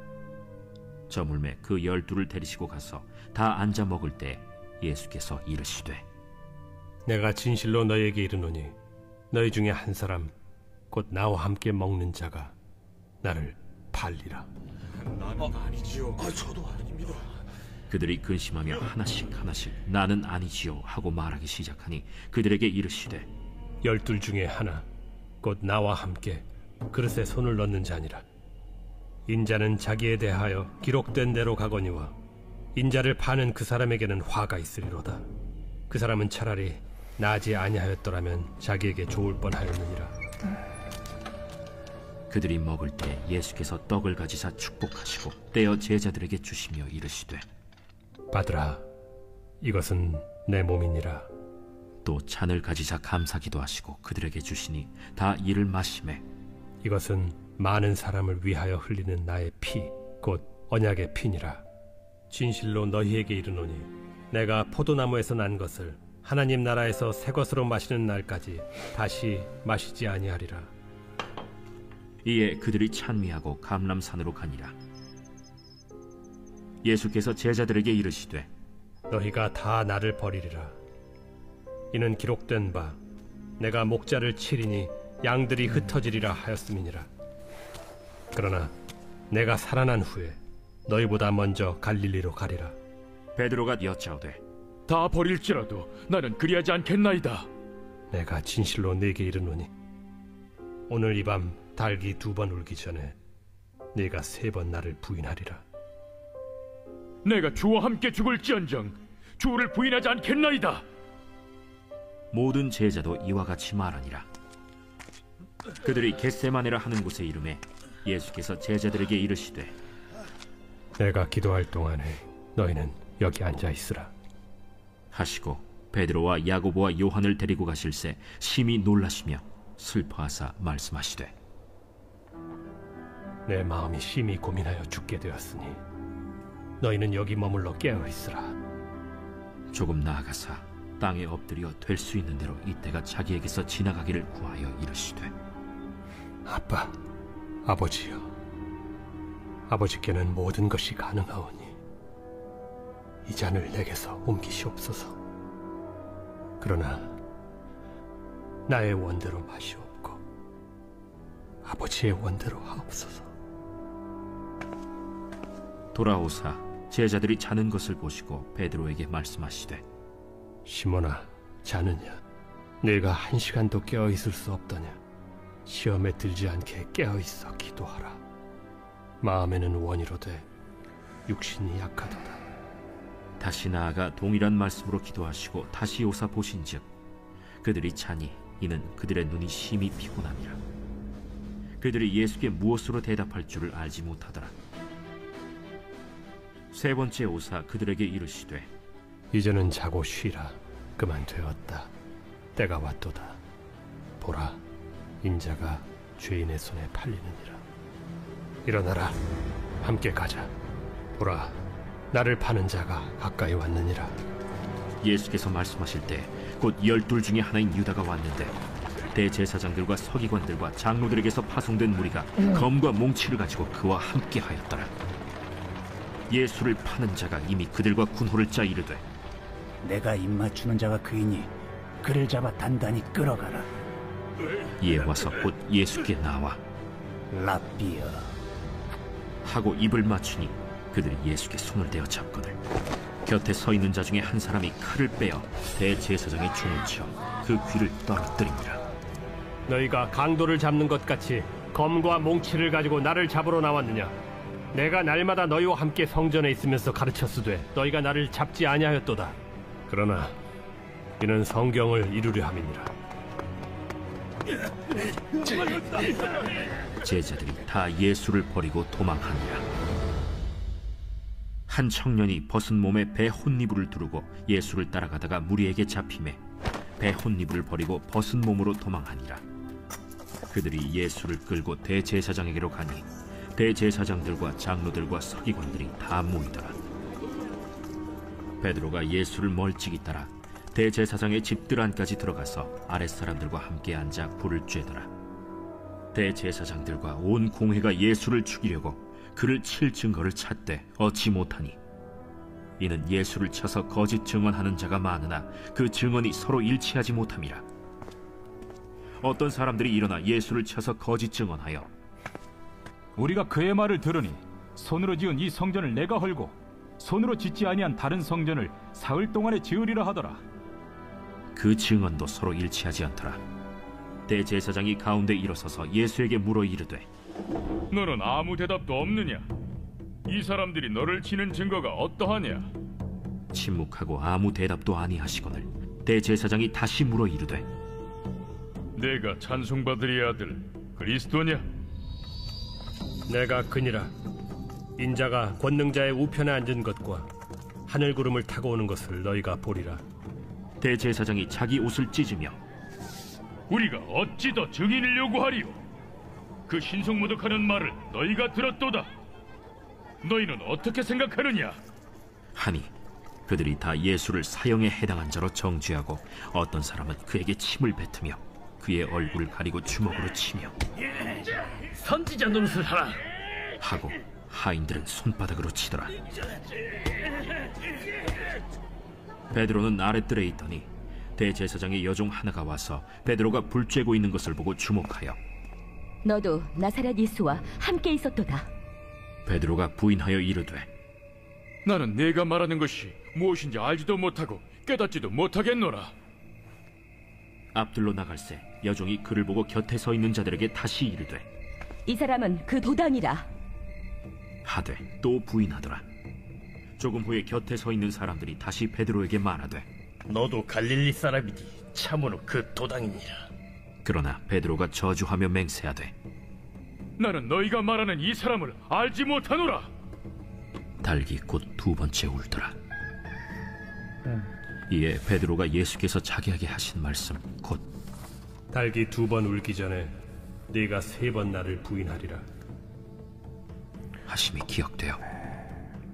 저물매 그 12를 데리시고 가서 다 앉아 먹을 때 예수께서 이르시되 내가 진실로 너희에게 이르노니 너희 중에 한 사람 곧 나와 함께 먹는 자가 나를 팔리라. 그들이 근심하며 하나씩 나는 아니지요 하고 말하기 시작하니 그들에게 이르시되 12 중에 하나 곧 나와 함께 그릇에 손을 넣는 자니라. 인자는 자기에 대하여 기록된 대로 가거니와 인자를 파는 그 사람에게는 화가 있으리로다. 그 사람은 차라리 나지 아니하였더라면 자기에게 좋을 뻔하였느니라. 그들이 먹을 때 예수께서 떡을 가지사 축복하시고 떼어 제자들에게 주시며 이르시되 받으라. 이것은 내 몸이니라. 또 잔을 가지사 감사기도 하시고 그들에게 주시니 다 이를 마시매 이것은 많은 사람을 위하여 흘리는 나의 피 곧 언약의 피니라. 진실로 너희에게 이르노니 내가 포도나무에서 난 것을 하나님 나라에서 새 것으로 마시는 날까지 다시 마시지 아니하리라. 이에 그들이 찬미하고 감람산으로 가니라. 예수께서 제자들에게 이르시되 너희가 다 나를 버리리라. 이는 기록된 바 내가 목자를 치리니 양들이 흩어지리라 하였음이니라. 그러나 내가 살아난 후에 너희보다 먼저 갈릴리로 가리라. 베드로가 여짜오되 다 버릴지라도 나는 그리하지 않겠나이다. 내가 진실로 네게 이르노니 오늘 이 밤 닭이 2번 울기 전에 네가 3번 나를 부인하리라. 내가 주와 함께 죽을지언정 주를 부인하지 않겠나이다. 모든 제자도 이와 같이 말하니라. 그들이 겟세마네라 하는 곳에 이르매 예수께서 제자들에게 이르시되 내가 기도할 동안에 너희는 여기 앉아 있으라 하시고 베드로와 야고보와 요한을 데리고 가실새 심히 놀라시며 슬퍼하사 말씀하시되 내 마음이 심히 고민하여 죽게 되었으니 너희는 여기 머물러 깨어 있으라. 조금 나아가사 땅에 엎드려 될 수 있는 대로 이때가 자기에게서 지나가기를 구하여 이르시되 아빠, 아버지여, 아버지께는 모든 것이 가능하오니 이 잔을 내게서 옮기시옵소서. 그러나 나의 원대로 마시옵고 아버지의 원대로 하옵소서. 돌아오사 제자들이 자는 것을 보시고 베드로에게 말씀하시되 시몬아, 자느냐? 네가 1시간도 깨어 있을 수 없더냐? 시험에 들지 않게 깨어 있어 기도하라. 마음에는 원이로되 육신이 약하도다. 다시 나아가 동일한 말씀으로 기도하시고 다시 오사 보신즉 그들이 자니 이는 그들의 눈이 심히 피곤함이라. 그들이 예수께 무엇으로 대답할 줄을 알지 못하더라. 3번째 오사 그들에게 이르시되 이제는 자고 쉬라. 그만 되었다. 때가 왔도다. 보라, 인자가 죄인의 손에 팔리느니라. 일어나라, 함께 가자. 보라, 나를 파는 자가 가까이 왔느니라. 예수께서 말씀하실 때 곧 12 중에 하나인 유다가 왔는데 대제사장들과 서기관들과 장로들에게서 파송된 무리가 검과 몽치를 가지고 그와 함께 하였더라. 예수를 파는 자가 이미 그들과 군호를 짜 이르되 내가 입맞추는 자가 그이니 그를 잡아 단단히 끌어가라. 이에 와서 곧 예수께 나와 랍비여. 하고 입을 맞추니 그들이 예수께 손을 대어 잡거늘 곁에 서 있는 자 중에 한 사람이 칼을 빼어 대제사장의 총을 쳐 그 귀를 떨어뜨리니라. 너희가 강도를 잡는 것 같이 검과 몽치를 가지고 나를 잡으러 나왔느냐? 내가 날마다 너희와 함께 성전에 있으면서 가르쳤으되 너희가 나를 잡지 아니하였도다. 그러나 이는 성경을 이루려 함이니라. 제자들이 다 예수를 버리고 도망하니라. 한 청년이 벗은 몸에 배 혼니부를 두르고 예수를 따라가다가 무리에게 잡히매 배 혼니부를 버리고 벗은 몸으로 도망하니라. 그들이 예수를 끌고 대제사장에게로 가니 대제사장들과 장로들과 서기관들이 다 모이더라. 베드로가 예수를 멀찍이 따라 대제사장의 집들 안까지 들어가서 아랫사람들과 함께 앉아 불을 쬐더라. 대제사장들과 온 공회가 예수를 죽이려고 그를 칠 증거를 찾되 얻지 못하니 이는 예수를 쳐서 거짓 증언하는 자가 많으나 그 증언이 서로 일치하지 못함이라. 어떤 사람들이 일어나 예수를 쳐서 거짓 증언하여 우리가 그의 말을 들으니 손으로 지은 이 성전을 내가 헐고 손으로 짓지 아니한 다른 성전을 사흘 동안에 지으리라 하더라. 그 증언도 서로 일치하지 않더라. 대제사장이 가운데 일어서서 예수에게 물어 이르되 너는 아무 대답도 없느냐? 이 사람들이 너를 치는 증거가 어떠하냐? 침묵하고 아무 대답도 아니하시거늘 대제사장이 다시 물어 이르되 내가 찬송받으리 아들 그리스도냐? 내가 그니라. 인자가 권능자의 우편에 앉은 것과 하늘 구름을 타고 오는 것을 너희가 보리라. 대제사장이 자기 옷을 찢으며 우리가 어찌 더 증인을 요구하리요? 그 신성모독하는 말을 너희가 들었도다. 너희는 어떻게 생각하느냐? 하니 그들이 다 예수를 사형에 해당한 자로 정죄하고 어떤 사람은 그에게 침을 뱉으며 그의 얼굴을 가리고 주먹으로 치며 선지자 노릇을 하라 하고 하인들은 손바닥으로 치더라. 베드로는 아랫뜰에 있더니 대제사장의 여종 하나가 와서 베드로가 불 쬐고 있는 것을 보고 주목하여 너도 나사렛 예수와 함께 있었도다. 베드로가 부인하여 이르되 나는 네가 말하는 것이 무엇인지 알지도 못하고 깨닫지도 못하겠노라. 앞들로 나갈새 여종이 그를 보고 곁에 서 있는 자들에게 다시 이르되 이 사람은 그 도당이라 하되 또 부인하더라. 조금 후에 곁에 서 있는 사람들이 다시 베드로에게 말하되 너도 갈릴리 사람이니 참으로 그 도당이니라. 그러나 베드로가 저주하며 맹세하되 나는 너희가 말하는 이 사람을 알지 못하노라. 달기 곧 두 번째 울더라. 이에 베드로가 예수께서 자기 에게 하신 말씀 곧 달기 두 번 울기 전에 네가 세 번 나를 부인하리라 하심이 기억되어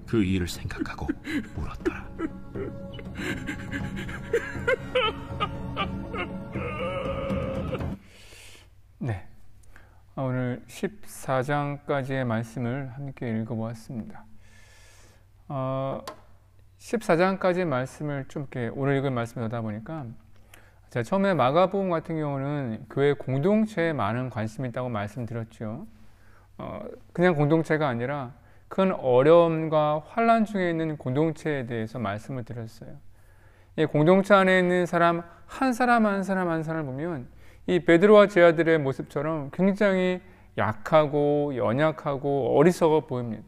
그 일을 생각하고 울었더라. 네, 오늘 14장까지의 말씀을 함께 읽어보았습니다. 14장까지의 말씀을 좀 이렇게 오늘 읽을 말씀을 하다 보니까 제가 처음에 마가복음 같은 경우는 교회 공동체에 많은 관심이 있다고 말씀드렸죠. 그냥 공동체가 아니라 큰 어려움과 환난 중에 있는 공동체에 대해서 말씀을 드렸어요. 이 공동체 안에 있는 사람 한 사람 한 사람 한 사람을 보면 이 베드로와 제자들의 모습처럼 굉장히 약하고 연약하고 어리석어 보입니다.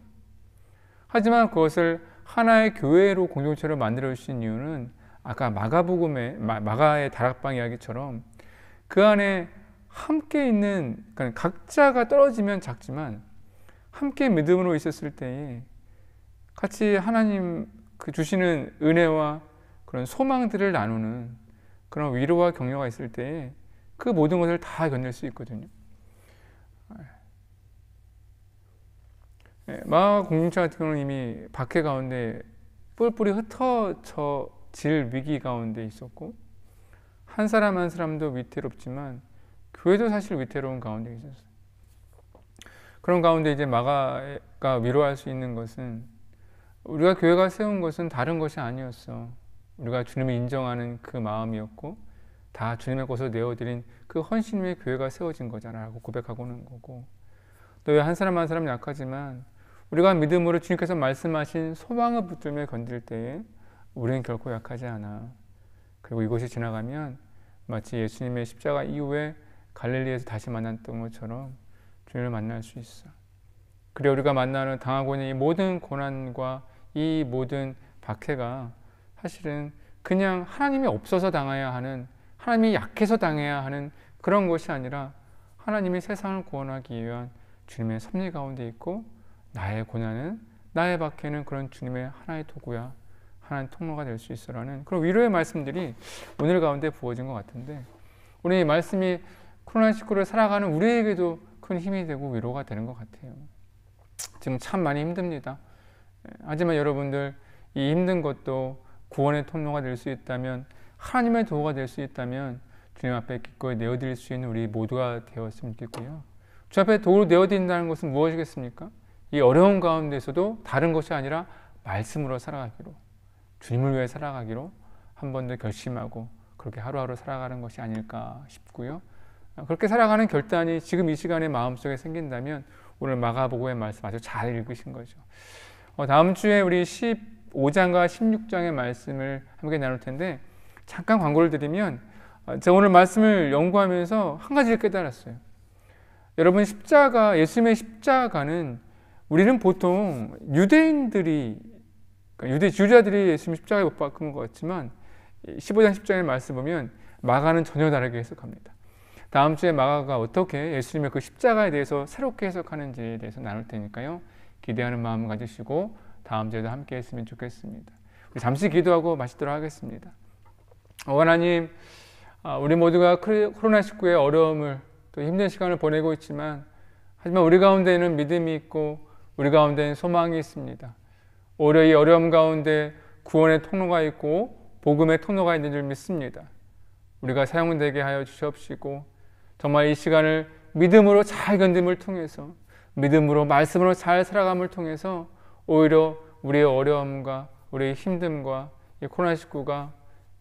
하지만 그것을 하나의 교회로 공동체로 만들어 주신 이유는 아까 마가의 다락방 이야기처럼 그 안에 함께 있는, 그러니까 각자가 떨어지면 작지만 함께 믿음으로 있었을 때에 같이 하나님 그 주시는 은혜와 그런 소망들을 나누는 그런 위로와 격려가 있을 때에 그 모든 것을 다 견딜 수 있거든요. 마가 공동체 같은 경우는 이미 박해 가운데 뿔뿔이 흩어질 위기 가운데 있었고 한 사람 한 사람도 위태롭지만 교회도 사실 위태로운 가운데 있었어요. 그런 가운데 이제 마가가 위로할 수 있는 것은 우리가 교회가 세운 것은 다른 것이 아니었어. 우리가 주님을 인정하는 그 마음이었고 다 주님의 것으로 내어드린 그 헌신 위에 교회가 세워진 거잖아라고 고백하고는 거고 또 왜 한 사람 한 사람 약하지만 우리가 믿음으로 주님께서 말씀하신 소망을 붙들며 건들 때에 우리는 결코 약하지 않아. 그리고 이곳이 지나가면 마치 예수님의 십자가 이후에 갈릴리에서 다시 만났던 것처럼 주님을 만날 수 있어. 그래 우리가 당하고 있는 이 모든 고난과 이 모든 박해가 사실은 그냥 하나님이 없어서 당해야 하는, 하나님이 약해서 당해야 하는 그런 것이 아니라 하나님이 세상을 구원하기 위한 주님의 섭리 가운데 있고 나의 고난은 나의 박해는 그런 주님의 하나의 도구야, 하나의 통로가 될 수 있어라는 그런 위로의 말씀들이 오늘 가운데 부어진 것 같은데, 우리 이 말씀이 코로나19를 살아가는 우리에게도 큰 힘이 되고 위로가 되는 것 같아요. 지금 참 많이 힘듭니다. 하지만 여러분들, 이 힘든 것도 구원의 통로가 될 수 있다면, 하나님의 도구가 될 수 있다면 주님 앞에 기꺼이 내어드릴 수 있는 우리 모두가 되었으면 좋겠고요. 주 앞에 도구로 내어드린다는 것은 무엇이겠습니까? 이 어려운 가운데서도 다른 것이 아니라 말씀으로 살아가기로, 주님을 위해 살아가기로 한 번 더 결심하고 그렇게 하루하루 살아가는 것이 아닐까 싶고요. 그렇게 살아가는 결단이 지금 이 시간에 마음속에 생긴다면 오늘 마가복음의 말씀 아주 잘 읽으신 거죠. 다음 주에 우리 15장과 16장의 말씀을 함께 나눌 텐데, 잠깐 광고를 드리면, 제가 오늘 말씀을 연구하면서 한 가지를 깨달았어요. 여러분, 십자가, 예수님의 십자가는 우리는 보통 유대인들이, 그러니까 유대 지도자들이 예수님 십자가에 못 박은 것 같지만 15장 10장의 말씀 보면 마가는 전혀 다르게 해석합니다. 다음 주에 마가가 어떻게 예수님의 그 십자가에 대해서 새롭게 해석하는지에 대해서 나눌 테니까요. 기대하는 마음 가지시고 다음 주에도 함께 했으면 좋겠습니다. 우리 잠시 기도하고 마치도록 하겠습니다. 하나님, 우리 모두가 코로나19의 어려움을, 또 힘든 시간을 보내고 있지만, 하지만 우리 가운데는 믿음이 있고 우리 가운데는 소망이 있습니다. 오히려 이 어려움 가운데 구원의 통로가 있고 복음의 통로가 있는 줄 믿습니다. 우리가 사용되게 하여 주시옵시고, 정말 이 시간을 믿음으로 잘 견딤을 통해서, 믿음으로 말씀으로 잘 살아감을 통해서 오히려 우리의 어려움과 우리의 힘듦과 이 코로나19가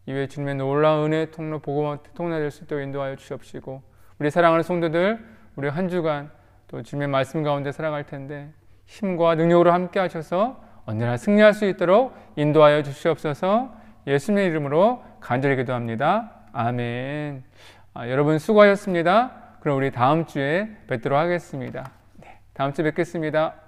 이외에 주님의 놀라운 은혜의 통로, 복음의 통로가 될 수 있도록 인도하여 주시옵시고, 우리 사랑하는 성도들, 우리 한 주간 또 주님의 말씀 가운데 살아갈 텐데 힘과 능력으로 함께 하셔서 언제나 승리할 수 있도록 인도하여 주시옵소서. 예수님의 이름으로 간절히 기도합니다. 아멘. 여러분 수고하셨습니다. 그럼 우리 다음 주에 뵙도록 하겠습니다. 다음 주에 뵙겠습니다.